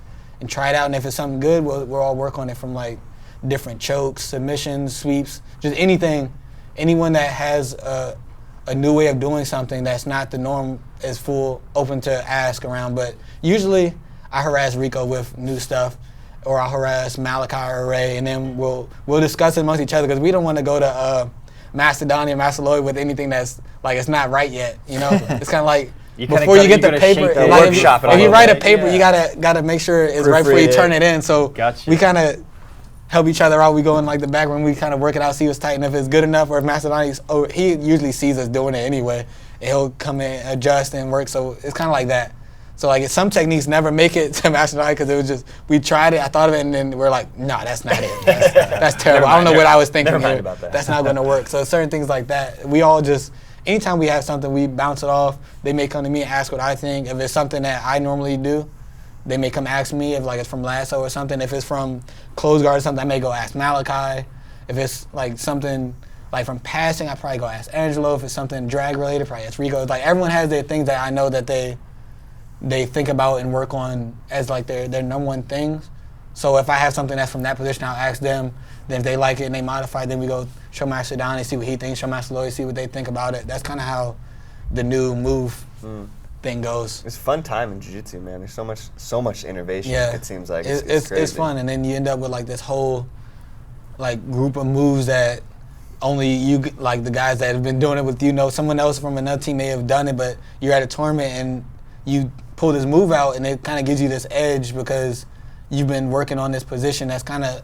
S2: and try it out, and if it's something good, we'll all work on it, from like different chokes, submissions, sweeps, just anything. Anyone that has a new way of doing something that's not the norm is full open to ask around. But usually I harass Rico with new stuff, or I'll harass Malachi or Ray, and then we'll discuss it amongst each other, because we don't want to go to Master Donnie or Master Lloyd with anything that's like it's not right yet. You know, it's kind of like before you get the paper, like if you write a paper, you gotta make sure it's right before you turn it in. So we kind of help each other out. We go in like the background, we kind of work it out, see what's tight, and if it's good enough, or if Master Donnie's, he usually sees us doing it anyway, and he'll come in, adjust, and work. So it's kind of like that. So like some techniques never make it to Master Donnie because it was just, we tried it, I thought of it, and then we're like, nah, that's not it. That's terrible. I don't know what I was thinking here. About that. That's not going to work. So certain things like that, we all just, anytime we have something, we bounce it off. They may come to me and ask what I think. If it's something that I normally do, they may come ask me if like it's from lasso or something. If it's from close guard or something, I may go ask Malachi. If it's like something like from passing, I probably go ask Angelo. If it's something drag related, probably ask Rico. Like everyone has their things that I know that they think about and work on as like their number one things. So if I have something that's from that position, I'll ask them. Then if they like it and they modify it, then we go show Master Donnie, see what he thinks, show Master Lloyd, see what they think about it. That's kind of how the new move thing goes.
S3: It's a fun time in jiu-jitsu, man. There's so much innovation.
S2: Yeah.
S3: It seems like it's crazy.
S2: It's fun, and then you end up with like this whole like group of moves that only you, like the guys that have been doing it with, you know, someone else from another team may have done it, but you're at a tournament and you pull this move out, and it kind of gives you this edge because you've been working on this position that's kind of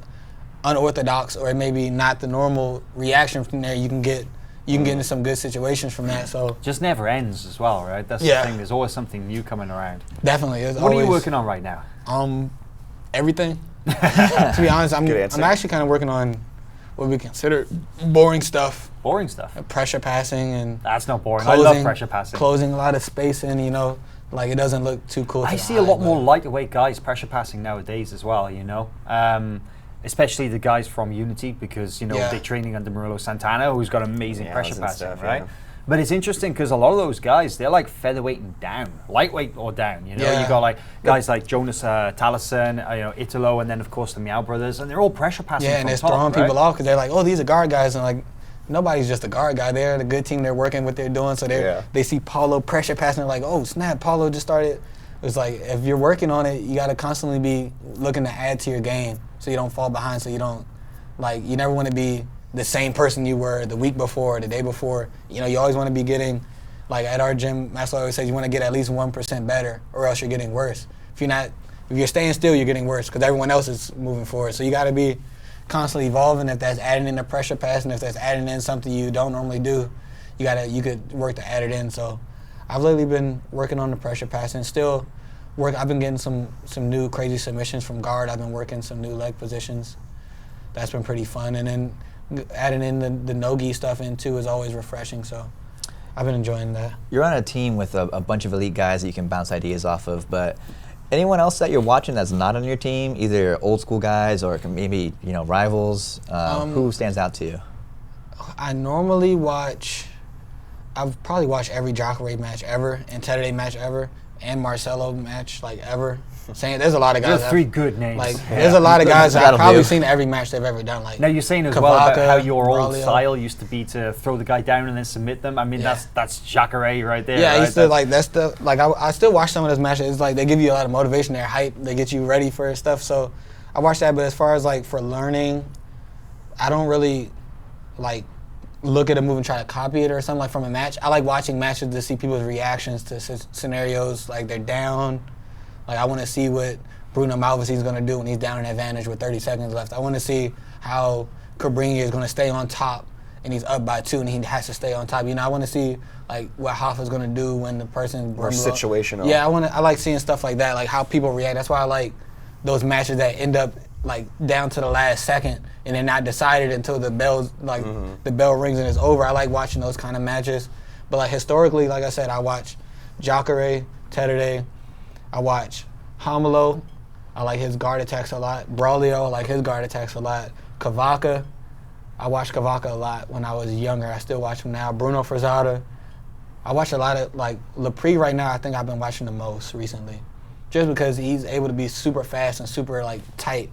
S2: unorthodox, or maybe not the normal reaction from there. You can get into some good situations from that. So
S1: just never ends as well, right? That's the thing. There's always something new coming around.
S2: Definitely.
S1: What are you working on right now?
S2: Everything. To be honest, I'm actually kind of working on what we consider boring stuff.
S1: Boring stuff.
S2: Pressure passing and
S1: that's not boring. I love pressure passing.
S2: Closing a lot of space in, you know. Like it doesn't look too cool.
S1: I see a lot more lightweight guys pressure passing nowadays as well, you know. Especially the guys from Unity, because you know they're training under Murillo Santana, who's got amazing pressure passing, right? But it's interesting because a lot of those guys, they're like featherweight and down, lightweight or down. You know, you got like guys like Jonas Taliesin, you know, Italo, and then of course the Meow Brothers, and they're all pressure passing.
S2: Yeah, and it's throwing people off because they're like, oh, these are guard guys, and like nobody's just a guard guy. They're the good team. They're working what they're doing, so they see Paulo pressure passing. They're like, oh snap, Paulo just started. It's like if you're working on it, you got to constantly be looking to add to your game, so you don't fall behind. So you don't, like, you never want to be the same person you were the week before, the day before. You know, you always want to be getting, like at our gym, Master always says you want to get at least 1% better, or else you're getting worse. If you're staying still, you're getting worse because everyone else is moving forward. So you got to be constantly evolving. If that's adding in the pressure pass, and if that's adding in something you don't normally do, you could work to add it in. So I've lately been working on the pressure pass and still I've been getting some new crazy submissions from guard. I've been working some new leg positions. That's been pretty fun. And then adding in the no-gi stuff in too is always refreshing. So I've been enjoying that.
S4: You're on a team with a bunch of elite guys that you can bounce ideas off of, but anyone else that you're watching that's not on your team, either old school guys or maybe, you know, rivals, who stands out to you?
S2: I normally I've probably watched every Jacare match ever and Teddy match ever and Marcelo match like ever. There's a lot of guys.
S1: Those are three good names.
S2: Like there's a lot of guys that I've probably seen every match they've ever done. Like
S1: now you're saying as well about how your old style used to be to throw the guy down and then submit them. I mean that's Jacare right there.
S2: Yeah,
S1: right?
S2: I used to I still watch some of those matches. It's like they give you a lot of motivation. They're hype. They get you ready for stuff. So I watch that. But as far as like for learning, I don't really like look at a move and try to copy it or something like from a match. I like watching matches to see people's reactions to scenarios like they're down. Like I want to see what Bruno Malvasi is going to do when he's down an advantage with 30 seconds left. I want to see how Cabrini is going to stay on top and he's up by 2 and he has to stay on top. You know, I want to see like what Hoffa's going to do when the person
S3: more situational.
S2: Yeah, I like seeing stuff like that, like how people react. That's why I like those matches that end up like down to the last second and they're not decided until the bell rings and it's over. I like watching those kind of matches. But like historically, like I said, I watch Jacare, Tedere. I watch Hamelo. I like his guard attacks a lot. Braulio, I like his guard attacks a lot. Cavaca. I watched Cavaca a lot when I was younger. I still watch him now. Bruno Frazada. I watch a lot of, like, Lepre right now, I think I've been watching the most recently. Just because he's able to be super fast and super, like, tight.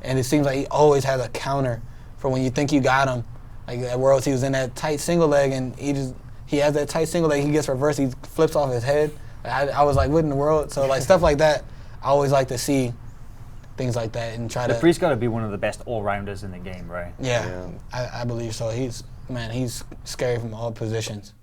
S2: And it seems like he always has a counter for when you think you got him. Like at Worlds, he was in that tight single leg, and he has that tight single leg, he gets reversed, he flips off his head. I was like, what in the world? So, like, stuff like that, I always like to see things like that and try to.
S1: Lepre's got to be one of the best all-rounders in the game, right?
S2: Yeah. I believe so. He's scary from all positions.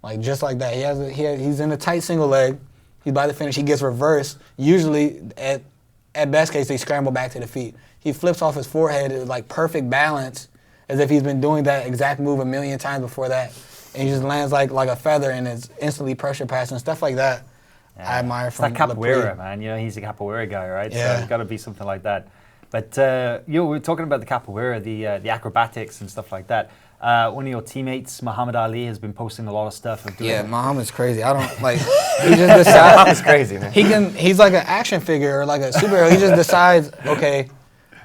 S2: Like, just like that. He's in a tight single leg. He's by the finish. He gets reversed. Usually, at best case, they scramble back to the feet. He flips off his forehead with, like, perfect balance, as if he's been doing that exact move a million times before that. And he just lands like a feather and is instantly pressure passing, stuff like that. Yeah. I admire from
S1: It's that capoeira, man. You know, he's a capoeira guy, right?
S2: Yeah.
S1: So it's got to be something like that. But, we were talking about the capoeira, the acrobatics and stuff like that. One of your teammates, Muhammad Ali, has been posting a lot of stuff. Of doing
S2: Muhammad's crazy. I don't, like, he just decides.
S3: Muhammad's crazy, man.
S2: He's like an action figure or like a superhero. He just decides, okay,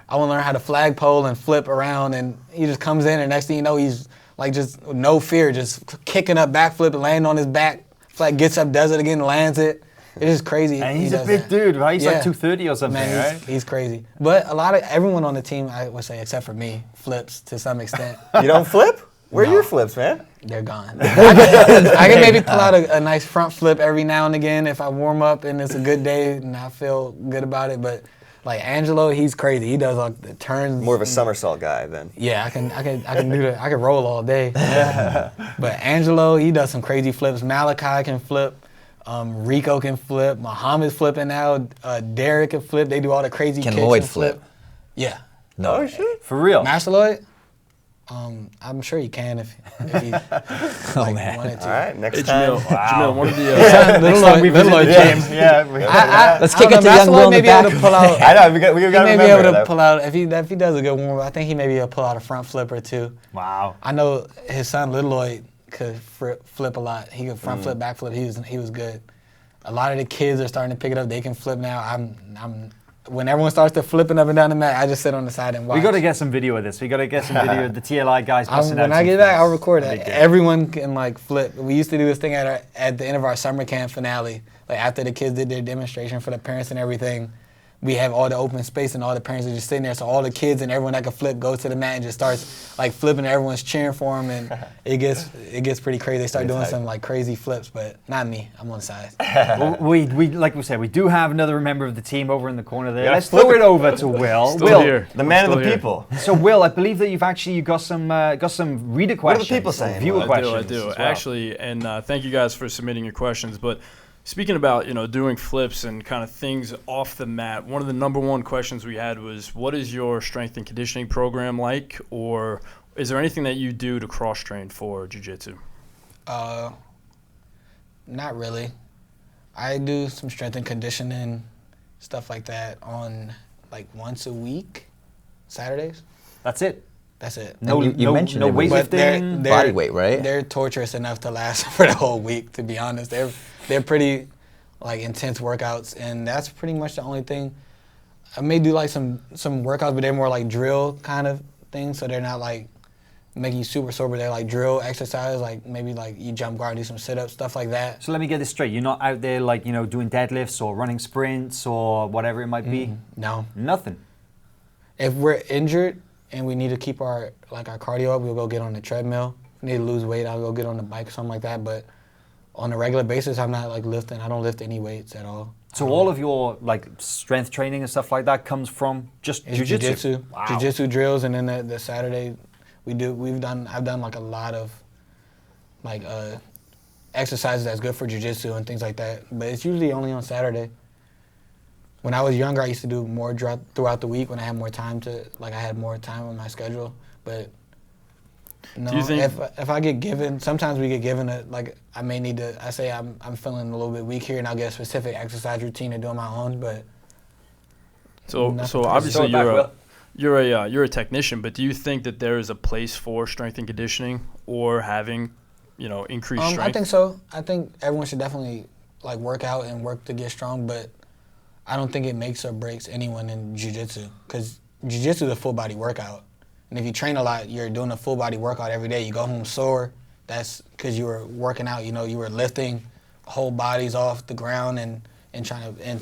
S2: I want to learn how to flagpole and flip around, and he just comes in, and next thing you know, he's like just no fear, just kicking up backflip and landing on his back. Flag gets up, does it again, lands it. It's just crazy.
S1: And he's a big dude, right? He's like 230 or something,
S2: man,
S1: right?
S2: He's crazy. But everyone on the team, I would say, except for me, flips to some extent.
S3: You don't flip? Where are your flips, man?
S2: They're gone. I can maybe pull out a nice front flip every now and again if I warm up and it's a good day and I feel good about it. But like Angelo, he's crazy. He does like the turns.
S3: More of a somersault guy then.
S2: Yeah, I can do that. I can roll all day. But Angelo, he does some crazy flips. Malachi can flip. Rico can flip. Muhammad's flipping now. Derek can flip. They do all the crazy kicks.
S4: Can Lloyd
S2: and
S4: flip?
S2: Yeah.
S4: No.
S3: Oh, shit.
S1: For real?
S2: Master Lloyd? I'm sure he can if he wanted to.
S3: All right, next
S5: Hey,
S3: time.
S5: Jamil, one of the
S2: Little Lloyd James.
S1: Yeah.
S4: Let's kick it to young Will in the back.
S2: Pull out,
S3: I know, we got to
S2: he may
S3: remember
S2: be able to
S3: that.
S2: pull out, if he does a good warm up, I think he may be able to pull out a front flip or two.
S1: Wow.
S2: I know his son, Little Lloyd, could flip a lot. He could front flip, back flip. He was good. A lot of the kids are starting to pick it up. They can flip now. When everyone starts to flipping up and down the mat, I just sit on the side and watch.
S1: We got to get some video of this. We got to get some video of the TLI guys busting out.
S2: When I get back, I'll record it. Everyone can like flip. We used to do this thing at the end of our summer camp finale. Like after the kids did their demonstration for the parents and everything, we have all the open space and all the parents are just sitting there. So all the kids and everyone that can flip goes to the mat and just starts like flipping. Everyone's cheering for them, and it gets pretty crazy. They start doing some like crazy flips, but not me. I'm on the side.
S1: Well, we like we said, we do have another member of the team over in the corner there.
S3: Yeah,
S1: Let's throw it over to Will.
S5: Still
S1: Will,
S5: here.
S3: The man of
S5: Still
S3: the
S5: here.
S3: people.
S1: So Will, I believe that you got some reader questions.
S3: What are the people saying?
S1: Viewer
S5: I
S1: questions.
S5: do.
S1: as well.
S5: Actually, and thank you guys for submitting your questions. But speaking about doing flips and kind of things off the mat, one of the number one questions we had was, what is your strength and conditioning program like, or is there anything that you do to cross train for jiu-jitsu?
S2: Not really. I do some strength and conditioning, stuff like that on like once a week, Saturdays.
S1: That's it.
S2: That's it.
S1: No,
S4: you mentioned
S1: no
S4: it was
S1: weightlifting.
S4: body weight, right?
S2: They're torturous enough to last for the whole week, to be honest. They're pretty like intense workouts, and that's pretty much the only thing. I may do like some workouts, but they're more like drill kind of things, so they're not like making you super sober. They're like drill exercises, like maybe like you jump guard, do some sit-ups, stuff like that.
S1: So let me get this straight. You're not out there like doing deadlifts or running sprints or whatever it might be.
S2: No.
S1: Nothing.
S2: If we're injured and we need to keep our cardio up, we'll go get on the treadmill. If we need to lose weight, I'll go get on the bike or something like that. But on a regular basis, I'm not like lifting. I don't lift any weights at all.
S1: So all of your like strength training and stuff like that comes from just jiu-jitsu. Wow.
S2: Jiu-jitsu drills, and then the Saturday I've done like a lot of like exercises that's good for jiu-jitsu and things like that. But it's usually only on Saturday. When I was younger, I used to do more throughout the week when I had more time I had more time on my schedule. But no, if I get given, sometimes we get given I may need to, I say I'm feeling a little bit weak here, and I'll get a specific exercise routine to do on my own, but.
S5: So obviously you're a technician, but do you think that there is a place for strength and conditioning or having, increase strength?
S2: I think so. I think everyone should definitely like work out and work to get strong, but I don't think it makes or breaks anyone in jiu-jitsu, because jiu-jitsu is a full body workout. And if you train a lot, you're doing a full body workout every day. You go home sore, that's because you were working out, you were lifting whole bodies off the ground and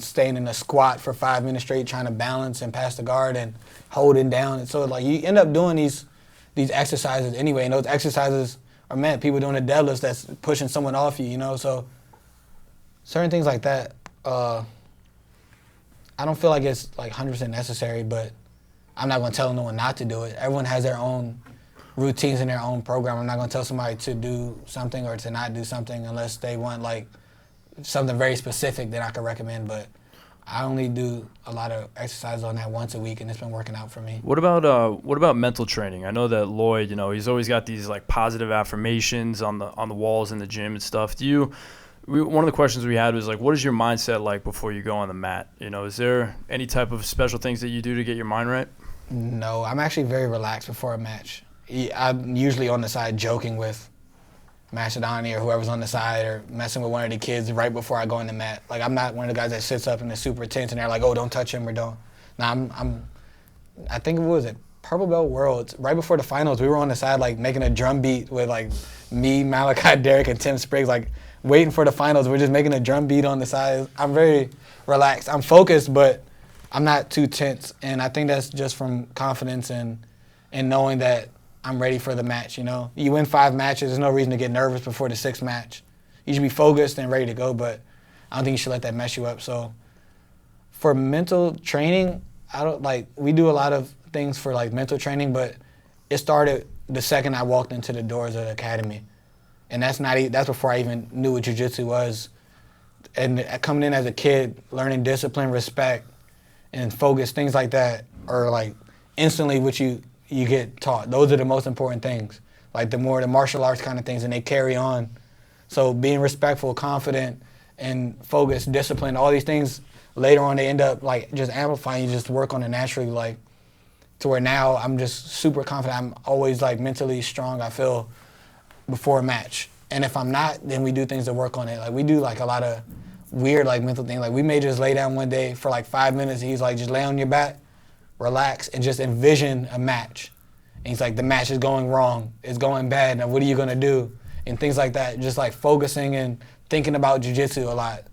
S2: staying in a squat for 5 minutes straight, trying to balance and pass the guard and holding down. And so like you end up doing these exercises anyway, and those exercises are meant people doing a deadlift that's pushing someone off you, so certain things like that, I don't feel like it's like 100% necessary, but I'm not going to tell no one not to do it. Everyone has their own routines in their own program. I'm not going to tell somebody to do something or to not do something unless they want like something very specific that I could recommend, but I only do a lot of exercise on that once a week, and it's been working out for me.
S5: What about mental training? I know that Lloyd, he's always got these like positive affirmations on the walls in the gym and stuff. One of the questions we had was like, what is your mindset like before you go on the mat? Is there any type of special things that you do to get your mind right?
S2: No, I'm actually very relaxed before a match. I'm usually on the side joking with Macedoni or whoever's on the side, or messing with one of the kids right before I go on the mat. Like, I'm not one of the guys that sits up and is super tense and they're like, oh, don't touch him or don't. No, I think it was at Purple Belt Worlds, right before the finals, we were on the side like making a drum beat with like me, Malachi, Derek, and Tim Spriggs, like waiting for the finals. We're just making a drum beat on the side. I'm very relaxed. I'm focused, but I'm not too tense. And I think that's just from confidence and knowing that I'm ready for the match, You win 5 matches, there's no reason to get nervous before the 6th match. You should be focused and ready to go, but I don't think you should let that mess you up. So for mental training, we do a lot of things for like mental training, but it started the second I walked into the doors of the academy. And that's before I even knew what jiu-jitsu was. And coming in as a kid, learning discipline, respect, and focus, things like that are like instantly what you get taught. Those are the most important things. Like the martial arts kind of things, and they carry on. So being respectful, confident, and focused, disciplined, all these things, later on they end up like just amplifying. You just work on it naturally, like to where now I'm just super confident. I'm always like mentally strong, I feel, before a match. And if I'm not, then we do things to work on it. Like we do like a lot of weird like mental things. Like we may just lay down one day for like 5 minutes, and he's like, just lay on your back, relax, and just envision a match. And he's like, the match is going wrong, it's going bad, now what are you gonna do? And things like that, just like focusing and thinking about jiu-jitsu a lot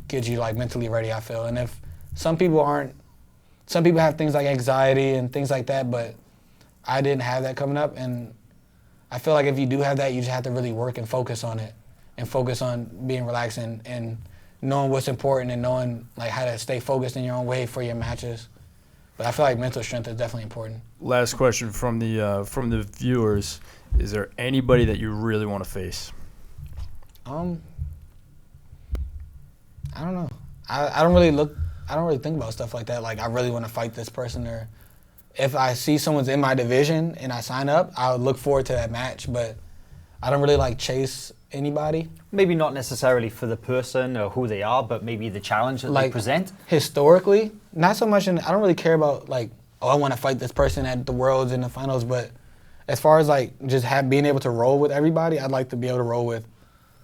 S2: gets you like mentally ready, I feel. And if some people have things like anxiety and things like that, but I didn't have that coming up, and I feel like if you do have that, you just have to really work and focus on it, and focus on being relaxed and knowing what's important and knowing like how to stay focused in your own way for your matches. But I feel like mental strength is definitely important.
S5: Last question from the viewers: is there anybody that you really want to face?
S2: I don't know. I don't really think about stuff like that. Like I really want to fight this person, or if I see someone's in my division and I sign up, I would look forward to that match. But I don't really like chase anybody.
S1: Maybe not necessarily for the person or who they are, but maybe the challenge that they present.
S2: Historically, not so much. I don't really care about like, oh, I want to fight this person at the Worlds and the finals. But as far as like just being able to roll with everybody, I'd like to be able to roll with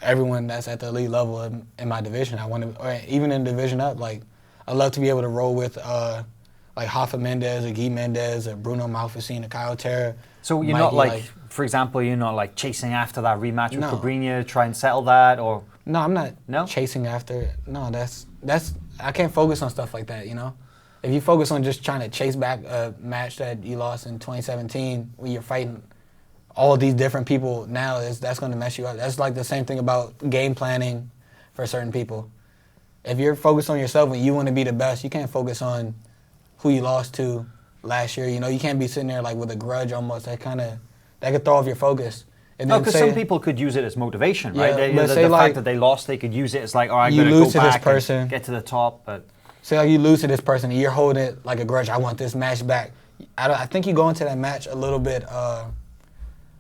S2: everyone that's at the elite level in my division. I want to, or even in division up, like I'd love to be able to roll with like Rafa Mendez or Guy Mendez or Bruno Malfacine or Kyle Terra.
S1: So you're not like, for example, you're not like chasing after that rematch with Cobrinha, try and settle that, or?
S2: No, I'm not chasing after. No, that's I can't focus on stuff like that, If you focus on just trying to chase back a match that you lost in 2017 when you're fighting all of these different people now, that's going to mess you up. That's like the same thing about game planning for certain people. If you're focused on yourself and you want to be the best, you can't focus on who you lost to last year. You can't be sitting there like with a grudge almost. That could throw off your focus.
S1: No, because some people could use it as motivation, right? The fact that they lost, they could use it as like, all right, I'm going to go back and get to the top. But
S2: say like you lose to this person and you're holding it like a grudge. I want this match back. I think you go into that match a little bit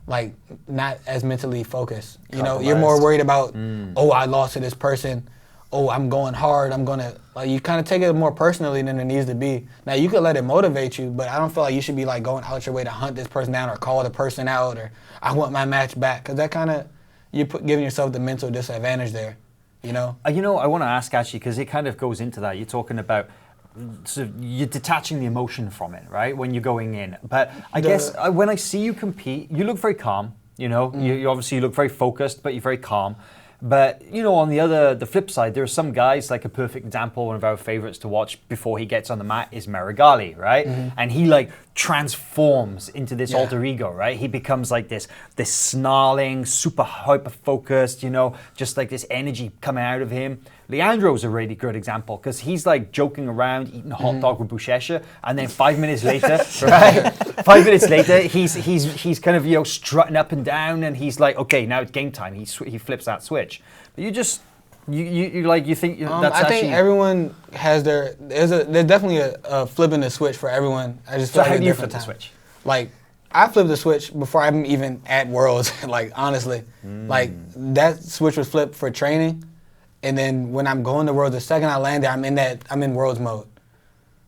S2: like not as mentally focused. You're more worried about, oh, I lost to this person. Oh, I'm going hard. I'm going to, like, you kind of take it more personally than it needs to be. Now, you could let it motivate you, but I don't feel like you should be, like, going out your way to hunt this person down or call the person out or I want my match back, because that kind of you're giving yourself the mental disadvantage there, you know?
S1: I want to ask actually, because it kind of goes into that. You're talking about, so you're detaching the emotion from it, right? When you're going in. But I guess when I see you compete, you look very calm, you know? You obviously look very focused, but you're very calm. But, you know, on the flip side, there are some guys, like a perfect example, one of our favorites to watch before he gets on the mat is Marigali, right? And he like transforms into this alter ego, right? He becomes like this snarling, super hyper-focused, you know, just like this energy coming out of him. Leandro's a really good example because he's like joking around, eating a hot dog with Buchecha, and then 5 minutes later, right? 5 minutes later, he's kind of, you know, strutting up and down, and he's like, okay, now it's game time. He flips that switch. But you just you think that's
S2: I think everyone has there's definitely a flipping the switch for everyone. I just feel
S1: so
S2: like
S1: how do you flip the switch?
S2: Like, I flipped the switch before I'm even at Worlds. Like, honestly, like that switch was flipped for training. And then when I'm going to Worlds, the second I land there, I'm in Worlds mode.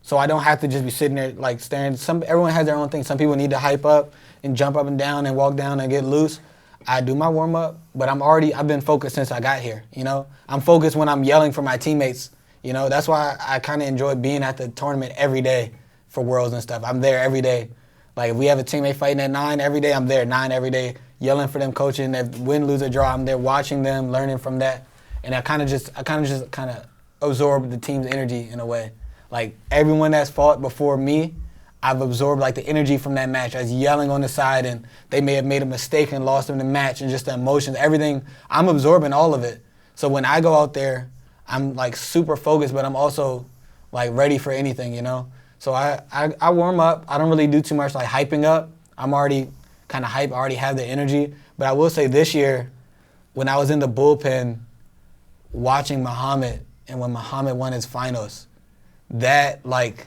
S2: So I don't have to just be sitting there like staring. Everyone has their own thing. Some people need to hype up and jump up and down and walk down and get loose. I do my warm up, but I've been focused since I got here, you know? I'm focused when I'm yelling for my teammates, you know? That's why I kind of enjoy being at the tournament every day for Worlds and stuff. I'm there every day. Like, if we have a teammate fighting at 9 every day, I'm there 9 every day, yelling for them, coaching. If win, lose, or draw, I'm there watching them, learning from that. And I kind of just absorb the team's energy in a way. Like, everyone that's fought before me, I've absorbed like the energy from that match. I was yelling on the side, and they may have made a mistake and lost in the match, and just the emotions, everything. I'm absorbing all of it. So when I go out there, I'm like super focused, but I'm also like ready for anything, you know? So I warm up. I don't really do too much like hyping up. I'm already kind of hype. I already have the energy. But I will say this year, when I was in the bullpen watching Muhammad, and when Muhammad won his finals, that like,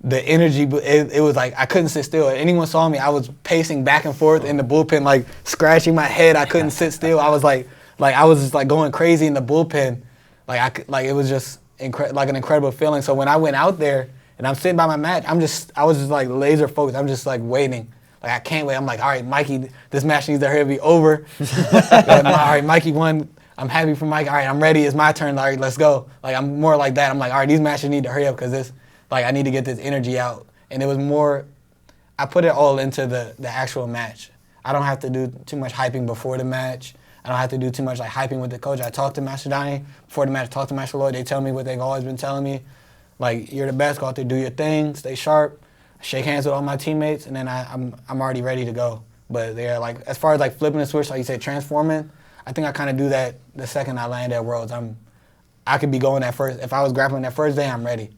S2: the energy, it was like I couldn't sit still. If anyone saw me, I was pacing back and forth in the bullpen, like scratching my head. I couldn't sit still. I was like I was just like going crazy in the bullpen. Like it was just like an incredible feeling. So when I went out there and I'm sitting by my match, I was just like laser focused. I'm just like waiting. Like, I can't wait. I'm like, all right, Mikey, this match needs to hurry be over. All right, Mikey won. I'm happy for Mike. All right, I'm ready. It's my turn. All right, let's go. Like, I'm more like that. I'm like, all right, these matches need to hurry up because this. Like, I need to get this energy out. And it was more, I put it all into the actual match. I don't have to do too much hyping before the match. I don't have to do too much like hyping with the coach. I talk to Master Donnie before the match, talk to Master Lloyd. They tell me what they've always been telling me. Like, you're the best, go out there, do your thing, stay sharp, shake hands with all my teammates, and then I'm already ready to go. But they're like, as far as like flipping the switch, like you said, transforming, I think I kind of do that the second I land at Worlds. I could be going that first, if I was grappling that first day, I'm ready.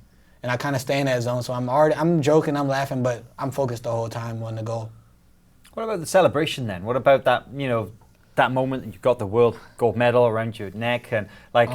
S2: And I kind of stay in that zone. So I'm joking, I'm laughing, but I'm focused the whole time on the goal.
S1: What about the celebration then? What about that, you know, that moment that you've got the world gold medal around your neck, and like,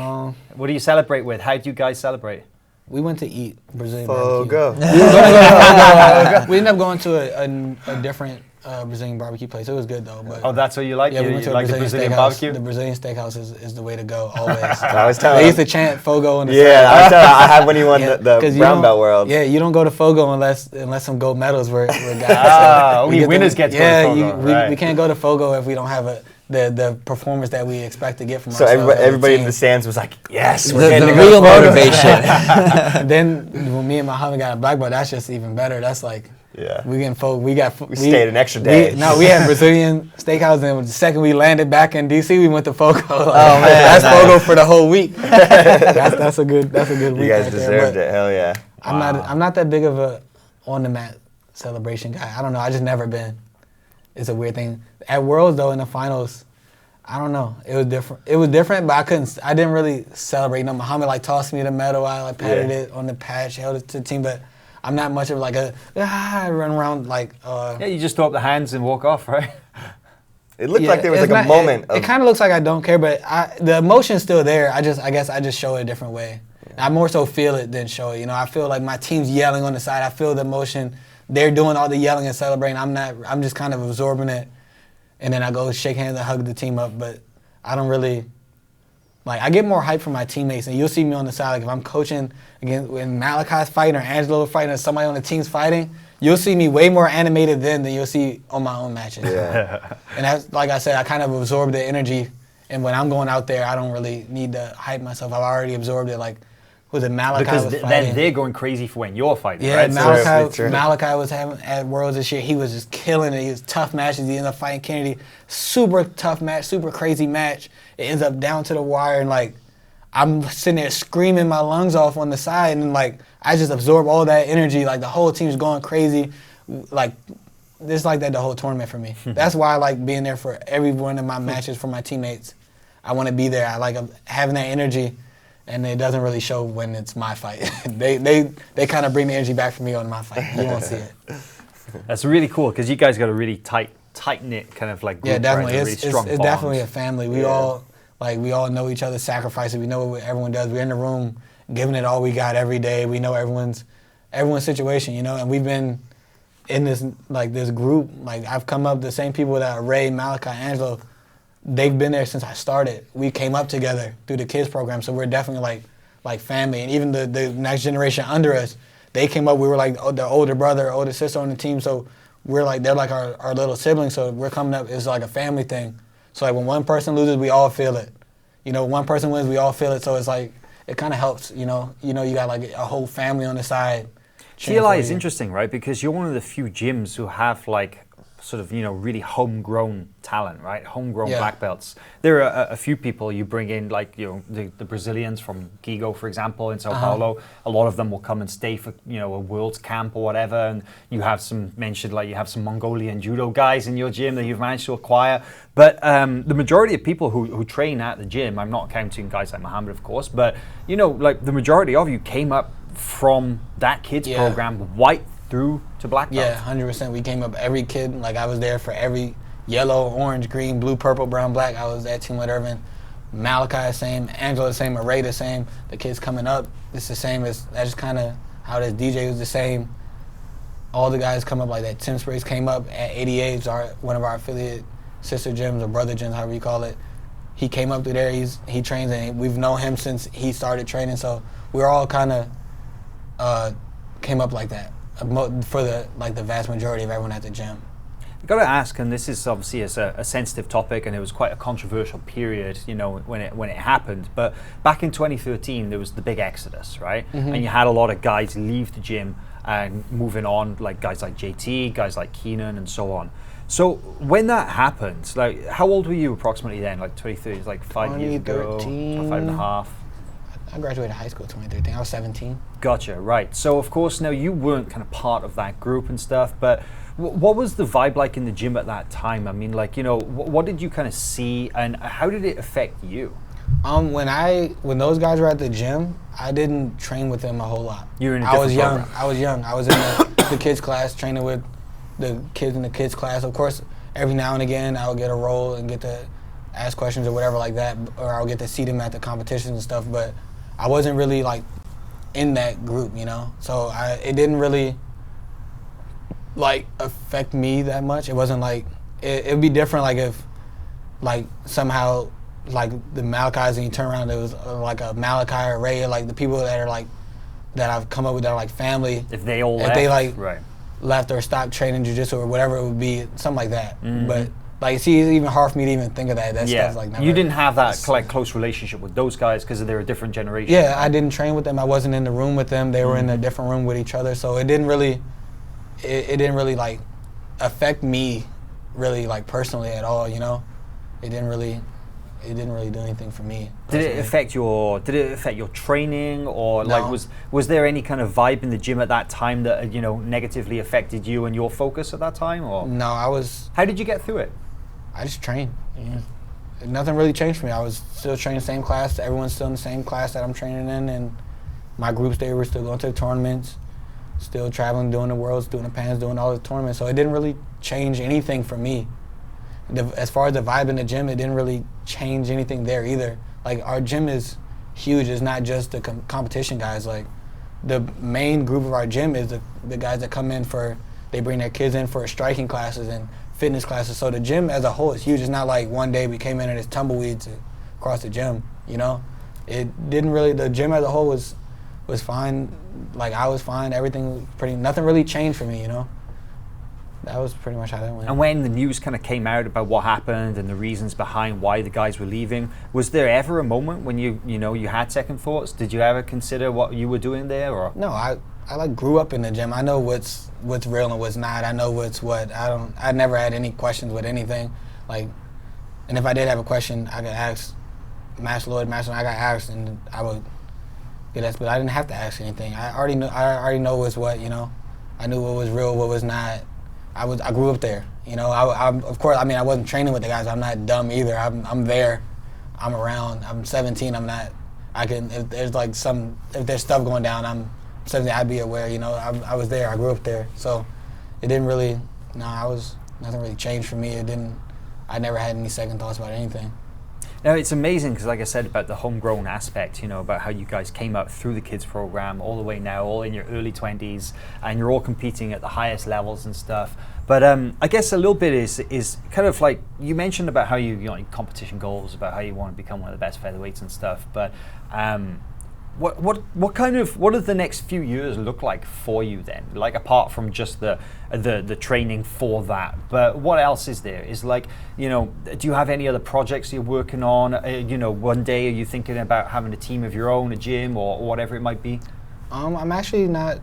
S1: what do you celebrate with? How do you guys celebrate?
S2: We went to eat Brazilian
S3: Fogo.
S2: barbecue. We ended up going to a different Brazilian barbecue place. It was good though. But
S1: that's what you like?
S2: Yeah, we went to
S1: like the Brazilian barbecue?
S2: The Brazilian steakhouse is the way to go, always.
S3: I was telling
S2: they used to chant Fogo in the
S3: I had when he won the brown belt world.
S2: Yeah, you don't go to Fogo unless some gold medals were got.
S1: Only winners get to go to Fogo.
S2: We can't go to Fogo if we don't have the performance that we expect to get from
S3: ourselves. So everybody in the stands was like, yes, we're getting
S4: the real motivation.
S2: Then when me and Muhammad got a black belt, that's just even better. That's like, we
S3: stayed an extra day.
S2: We had Brazilian steakhouse, and the second we landed back in DC, we went to Fogo.
S4: Man,
S2: that's Fogo for the whole week. That's a good week.
S3: You guys deserved it. Hell yeah.
S2: I'm not that big of a on the mat celebration guy. I don't know. I just never been. It's a weird thing. At Worlds though, in the finals, I don't know. It was different. It was different, but I didn't really celebrate. You know, Muhammad like tossed me the medal. I like patted it on the patch, held it to the team, but I'm not much of like run around like.
S1: You just throw up the hands and walk off, right?
S3: It looked like there was like a moment.
S2: It kind of looks like I don't care, but the emotion's still there. I guess I just show it a different way. I more so feel it than show it. You know, I feel like my team's yelling on the side. I feel the emotion. They're doing all the yelling and celebrating. I'm just kind of absorbing it, and then I go shake hands and hug the team up. But I don't really, like, I get more hype from my teammates, and you'll see me on the side. Like, if I'm coaching again, when Malachi's fighting or Angelo fighting or somebody on the team's fighting, you'll see me way more animated than you'll see on my own matches. Yeah. And that's, like I said, I kind of absorb the energy And when I'm going out there, I don't really need to hype myself. I've already absorbed it. Like, was it Malachi
S1: because
S2: was fighting?
S1: then they're going crazy for when you're fighting,
S2: Yeah,
S1: right?
S2: Malachi was having at Worlds this year. He was just killing it. He was tough matches. He ended up fighting Kennedy. Super tough match, super crazy match. It ends up down to the wire, and like I'm sitting there screaming my lungs off on the side, and like I just absorb all that energy. Like the whole team's going crazy. Like it's like that the whole tournament for me. That's why I like being there for every one of my matches for my teammates. I want to be there. I like having that energy. And it doesn't really show when it's my fight. they kind of bring the energy back for me on my fight. You won't see it.
S1: That's really cool because you guys got a really tight knit kind of like group.
S2: Yeah, definitely.
S1: Right?
S2: It's
S1: really strong
S2: definitely a
S1: bonds.
S2: family. We all know each other's sacrifices. We know what everyone does. We're in the room giving it all we got every day. We know everyone's situation, you know. And we've been in this group. Like I've come up the same people that Ray, Malachi, Angelo. They've been there since I started. We came up together through the kids program, so we're definitely like family. And even the next generation under us, they came up. We were like the older brother, older sister on the team, so we're like they're like our little siblings. So we're coming up. It's like a family thing. So like when one person loses, we all feel it. You know, one person wins, we all feel it. So it's like it kind of helps. You know, you got like a whole family on the side.
S1: TLI is interesting, right? Because you're one of the few gyms who have like sort of, really homegrown talent, right? Homegrown black belts. There are a few people you bring in, like, the Brazilians from Gigo, for example, in Sao Paulo. A lot of them will come and stay for, a world's camp or whatever. And you have some Mongolian judo guys in your gym that you've managed to acquire. But the majority of people who train at the gym, I'm not counting guys like Muhammad, of course, but, like the majority of you came up from that kids program white through to black belt.
S2: Yeah, 100%. We came up every kid. Like I was there for every yellow, orange, green, blue, purple, brown, black. I was at team with Irvin. Malachi the same, Angela the same, Ray the same. The kids coming up, it's the same as that's just kind of how this DJ was the same. All the guys come up like that. Tim Sprays came up at 88, one of our affiliate sister gyms or brother gyms, however you call it. He came up through there. He trains, and we've known him since he started training. So we're all kind of came up like that. For the vast majority of everyone at the gym.
S1: I've got to ask, and this is obviously a sensitive topic, and it was quite a controversial period, when it happened. But back in 2013, there was the big exodus, right? Mm-hmm. And you had a lot of guys leave the gym and moving on, like guys like JT, guys like Keenan, and so on. So when that happened, like, how old were you approximately then? Like 2013, like 5 years ago, 5.5.
S2: I graduated high school in 2013. I was 17.
S1: Gotcha, right. So, of course, now you weren't kind of part of that group and stuff, but what was the vibe like in the gym at that time? I mean, like, what did you kind of see, and how did it affect you?
S2: When those guys were at the gym, I didn't train with them a whole lot.
S1: You were in a different program.
S2: I was young. I was in the kids class, training with the kids in the kids class. Of course, every now and again, I would get a role and get to ask questions or whatever like that, or I would get to see them at the competitions and stuff, but I wasn't really like in that group, so it didn't really like affect me that much. It wasn't like it'd be different like if like somehow like the Malachis and you turn around, there was like a Malachi or Ray, like the people that are like that I've come up with that are like family.
S1: If they all left,
S2: they like
S1: right.
S2: left or stopped training jiu-jitsu or whatever, it would be something like that.
S1: Mm-hmm.
S2: But like, see, it's even hard for me to even think of that. That stuff's like never.
S1: You didn't have that close relationship with those guys because they're a different generation.
S2: Yeah, I didn't train with them. I wasn't in the room with them. They were in a different room with each other. So it didn't really, like affect me, really like personally at all. It didn't really do anything for me.
S1: Did it affect your training, or
S2: No.
S1: like was there any kind of vibe in the gym at that time that negatively affected you and your focus at that time, or
S2: No,
S1: how did you get through it?
S2: I just trained. Nothing really changed for me. I was still training same class. Everyone's still in the same class that I'm training in, and my groups, they were still going to the tournaments, still traveling, doing the Worlds, doing the Pans, doing all the tournaments. So it didn't really change anything for me. As far as the vibe in the gym, it didn't really change anything there either. Like, our gym is huge. It's not just the competition guys. Like, the main group of our gym is the guys that come in they bring their kids in for striking classes and fitness classes. So the gym as a whole is huge. It's not like one day we came in and it's tumbleweeds across the gym, It didn't really, the gym as a whole was fine. Like, I was fine. Everything was nothing really changed for me, that was pretty much how that went.
S1: And when the news kind of came out about what happened and the reasons behind why the guys were leaving, was there ever a moment when you had second thoughts? Did you ever consider what you were doing there, or?
S2: No, I like grew up in the gym. I know what's real and what's not. I know what's what. I never had any questions with anything. Like, and if I did have a question, I could ask Master Lloyd, I got asked, and I would get asked, but I didn't have to ask anything. I already know what's what, you know. I knew what was real, what was not. I grew up there, you know. Of course, I mean, I wasn't training with the guys. I'm not dumb either. I'm there. I'm around. I'm 17. I'm not. If there's like if there's stuff going down, I'm 17. I'd be aware, you know. I was there. I grew up there, so it didn't really. Nothing really changed for me. I never had any second thoughts about anything.
S1: Now, it's amazing because, like I said, about the homegrown aspect, you know, about how you guys came up through the kids program all the way now, all in your early 20s, and you're all competing at the highest levels and stuff. But I guess a little bit is kind of like, you mentioned about how you know, competition goals, about how you want to become one of the best featherweights and stuff. But what do the next few years look like for you then? Like, apart from just the training for that, but what else is there? Is like, you know, do you have any other projects you're working on? You know, one day are you thinking about having a team of your own, a gym, or whatever it might be?
S2: I'm actually not.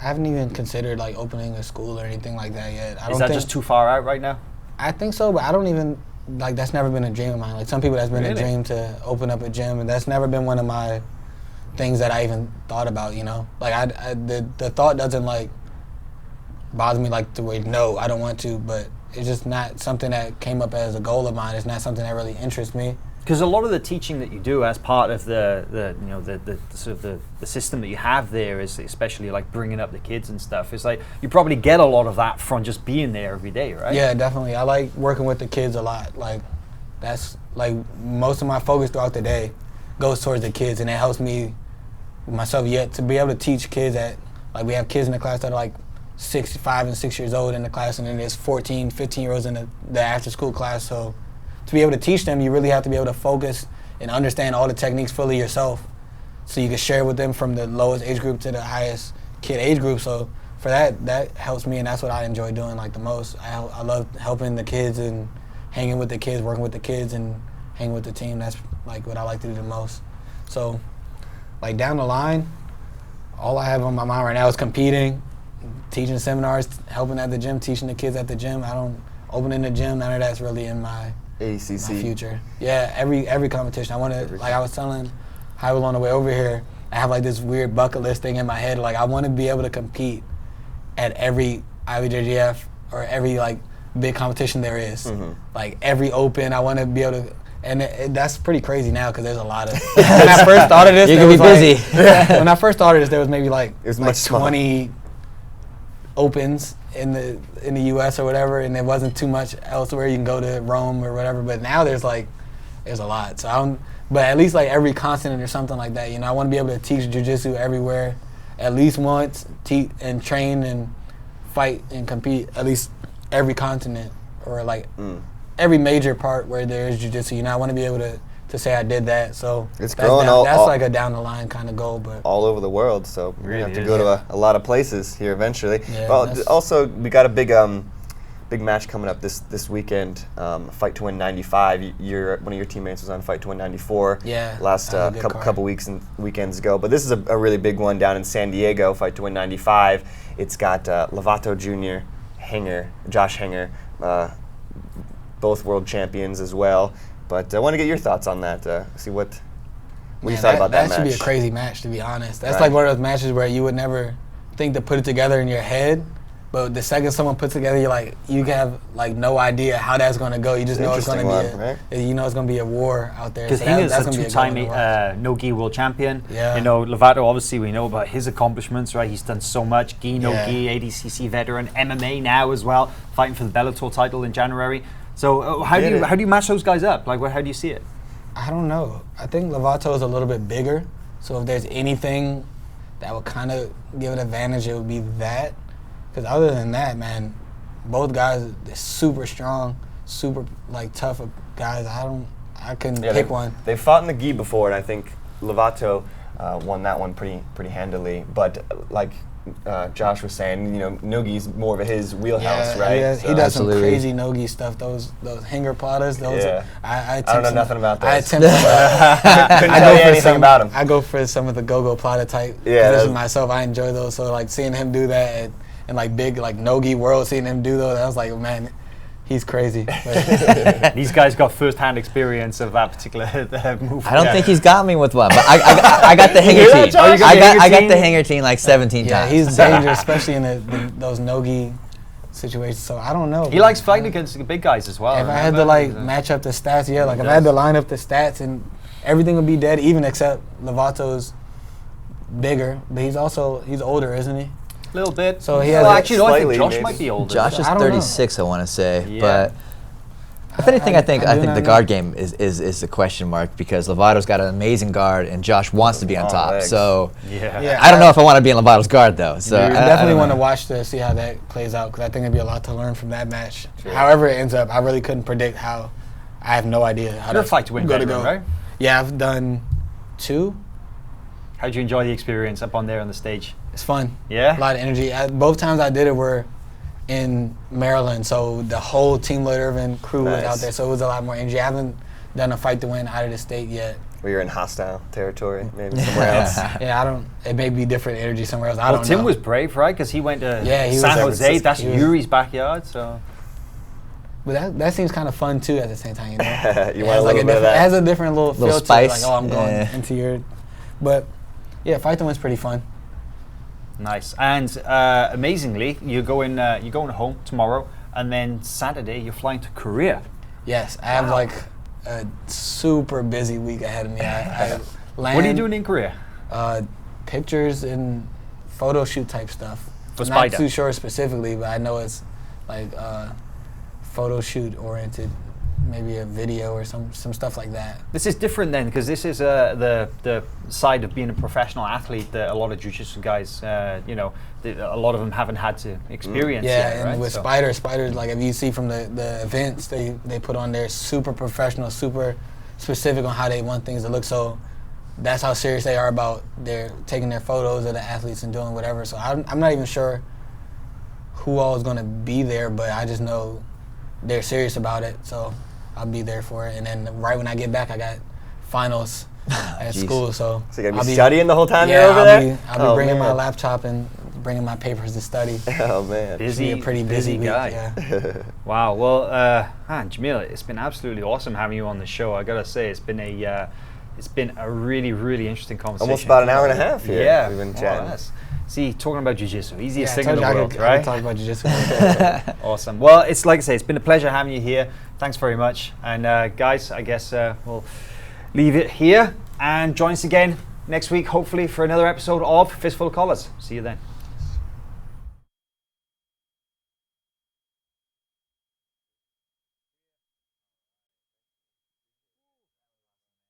S2: I haven't even considered like opening a school or anything like that yet.
S1: Is that just too far out right now?
S2: I think so, but I don't even like. That's never been a dream of mine. Like some people, that's been a dream to open up a gym, and that's never been one of my things that I even thought about, you know? Like, the thought doesn't, like, bother me like the way, no, I don't want to, but it's just not something that came up as a goal of mine. It's not something that really interests me.
S1: Because a lot of the teaching that you do as part of the sort of the system that you have there is, especially like bringing up the kids and stuff, is like you probably get a lot of that from just being there every day, right?
S2: Yeah, definitely. I like working with the kids a lot. Like, that's like most of my focus throughout the day goes towards the kids, and it helps me myself yet to be able to teach kids that, like, we have kids in the class that are like 5 and 6 years old in the class, and then there's 14, 15-year-olds in the after school class. So to be able to teach them, you really have to be able to focus and understand all the techniques fully yourself, so you can share with them from the lowest age group to the highest kid age group. So for that helps me, and that's what I enjoy doing like the most. I love helping the kids and hanging with the kids, working with the kids, and hanging with the team. That's like what I like to do the most. So, like, down the line, all I have on my mind right now is competing, teaching seminars, helping at the gym, teaching the kids at the gym. I don't opening the gym. None of that's really in my future. Yeah, every competition. I want to, like I was telling Hywell on the way over here, I have like this weird bucket list thing in my head. Like, I want to be able to compete at every IBJJF or every like big competition there is. Mm-hmm. Like every open, I want to be able to. And that's pretty crazy now because there's a lot of. When I first started this,
S4: you can be busy.
S2: When I first started this, there was maybe like 20 opens in the U.S. or whatever, and there wasn't too much elsewhere. You can go to Rome or whatever, but now there's a lot. So but at least like every continent or something like that. You know, I want to be able to teach jiu-jitsu everywhere, at least once, and train and fight and compete at least every continent or like. Every major part where there is jiu-jitsu, you know, I want to be able to say I did that. So
S3: it's growing that's
S2: like a down the line kind of goal, but
S3: all over the world. So we're gonna have to go to a lot of places here eventually.
S2: Yeah,
S3: well, also we got a big match coming up this weekend. Fight to Win 95. One of your teammates was on Fight to Win 94.
S2: Yeah.
S3: Last couple weeks and weekends ago. But this is a really big one down in San Diego. Fight to Win 95. It's got Lovato Jr., Josh Henger. Both world champions as well, but I want to get your thoughts on that. See what you thought about that match.
S2: That should be a crazy match, to be honest. That's like one of those matches where you would never think to put it together in your head, but the second someone puts it together, you have like no idea how that's going to go. You just know it's going to be you know it's going to be a war out there.
S1: Because Henger's a two-time no-gi world champion.
S2: Yeah.
S1: You know, Lovato, obviously we know about his accomplishments, right? He's done so much. Gi, no-gi, ADCC veteran, MMA now as well, fighting for the Bellator title in January. So how do you match those guys up? Like, how do you see it?
S2: I don't know. I think Lovato is a little bit bigger. So if there's anything that would kind of give it advantage, it would be that. Because other than that, man, both guys are super strong, super like tough guys. I couldn't pick one.
S3: They fought in the gi before, and I think Lovato won that one pretty handily. But like Josh was saying, nogi's more of his wheelhouse, right?
S2: Yeah,
S3: So-
S2: he does
S4: Absolutely.
S2: some crazy nogi stuff. Those hanger platas. Those.
S3: Yeah.
S2: I
S3: I don't know nothing about
S2: I
S3: those.
S2: attempt.
S3: Couldn't tell you anything about him.
S2: I go for some of the go-go plata type
S3: Yeah,
S2: positions
S3: that-
S2: myself. I enjoy those. So like seeing him do that and like big like nogi world, seeing him do those, I was like, man, he's crazy. But
S1: These guys got first-hand experience of that particular move.
S4: I don't think he's got me with one, but I got the hanger
S1: that,
S4: team.
S1: Josh? Oh, you got the hanger
S4: I got
S1: team?
S4: the hanger team like 17
S2: yeah,
S4: times.
S2: he's dangerous, especially in those nogi situations. So I don't know.
S1: He likes fighting against the big guys as well.
S2: If I had to like match up the stats, yeah, like if I had to line up the stats and everything would be dead, even except Lovato's bigger, but he's older, isn't he?
S1: A little bit.
S2: So he
S1: well,
S2: has
S1: actually, no, I think
S3: slightly,
S1: Josh
S3: maybe.
S1: might be older.
S4: Josh is
S2: I don't know.
S4: 36, I want to say,
S1: Yeah.
S4: but if anything, I think
S2: I do not
S4: the
S2: know.
S4: guard game is the question mark because Lovato's got an amazing guard and Josh wants to be on
S3: Long
S4: top.
S3: legs.
S4: So
S2: Yeah.
S4: I don't know if I want to be in Lovato's guard though. So
S2: I
S4: I
S2: definitely
S4: don't
S2: want to
S4: know.
S2: watch to see how that plays out because I think there'd be a lot to learn from that match. However it ends up, I really couldn't predict how. I have no idea how
S1: You're a
S2: to
S1: fight to win veteran, right?
S2: Yeah, I've done 2.
S1: How'd you enjoy the experience up on there on the stage?
S2: It's fun.
S1: Yeah?
S2: A lot of energy. Both times I did it were in Maryland, so the whole Team Lloyd Irvin crew was
S3: Nice.
S2: out there, so it was a lot more energy. I haven't done a fight to win out of the state yet.
S3: Where you're in hostile territory, maybe somewhere else.
S2: Yeah, it may be different energy somewhere else. I
S1: Well,
S2: don't
S1: Tim
S2: know.
S1: was brave, right? Because he went to
S2: Yeah, he was
S1: San
S2: San
S1: Jose.
S3: Francisco.
S1: That's
S2: He was-
S1: Yuri's backyard, so...
S2: But that seems kind of fun too at the same time, you know.
S3: You
S2: It
S3: want a
S2: has
S3: little
S2: like
S3: bit of
S2: it
S3: that.
S2: has a different little feel
S4: Little
S2: to it. Like,
S4: spice.
S2: oh, I'm going
S4: Yeah.
S2: into your. But yeah, fight to win's pretty fun.
S1: Nice. And amazingly, you're going home tomorrow, and then Saturday you're flying to Korea.
S2: Yes, I have like a super busy week ahead of me. I land,
S1: What are you doing in Korea?
S2: Pictures and photo shoot type stuff.
S1: For
S2: I'm
S1: Spider?
S2: not too sure specifically, but I know it's like photo shoot oriented, maybe a video or some stuff like that.
S1: This is different then, because this is the side of being a professional athlete that a lot of jiu-jitsu guys, a lot of them haven't had to experience
S2: Yeah,
S1: yet,
S2: and
S1: right?
S2: with
S1: So-
S2: Spiders, like if you see from the events they put on there, super professional, super specific on how they want things to look. So that's how serious they are about their taking their photos of the athletes and doing whatever. So I'm not even sure who all is going to be there, but I just know they're serious about it. So I'll be there for it. And then right when I get back, I got finals at
S4: Jeez.
S2: school. So
S3: So you're gonna
S2: I'll
S3: be studying the whole time
S2: yeah,
S3: you're over there?
S2: I'll be
S3: Oh,
S2: bringing my
S3: man.
S2: laptop and bringing my papers to study.
S3: Oh man.
S2: It's gonna be a pretty busy week,
S1: guy.
S2: yeah.
S1: Wow. Well, Jamil, it's been absolutely awesome having you on the show. I gotta say, it's been a really, really interesting conversation.
S3: Almost about an hour and a half here.
S1: Yeah.
S3: We've been
S1: more or
S3: chatting.
S1: less. See, talking about jiu-jitsu, easiest
S2: Yeah,
S1: thing in the
S2: I
S1: world,
S2: could
S1: right?
S2: talk about jiu-jitsu.
S1: Awesome. Well, it's like I say, it's been a pleasure having you here. Thanks very much. And guys, I guess we'll leave it here and join us again next week, hopefully, for another episode of Fistful of Collars. See you then.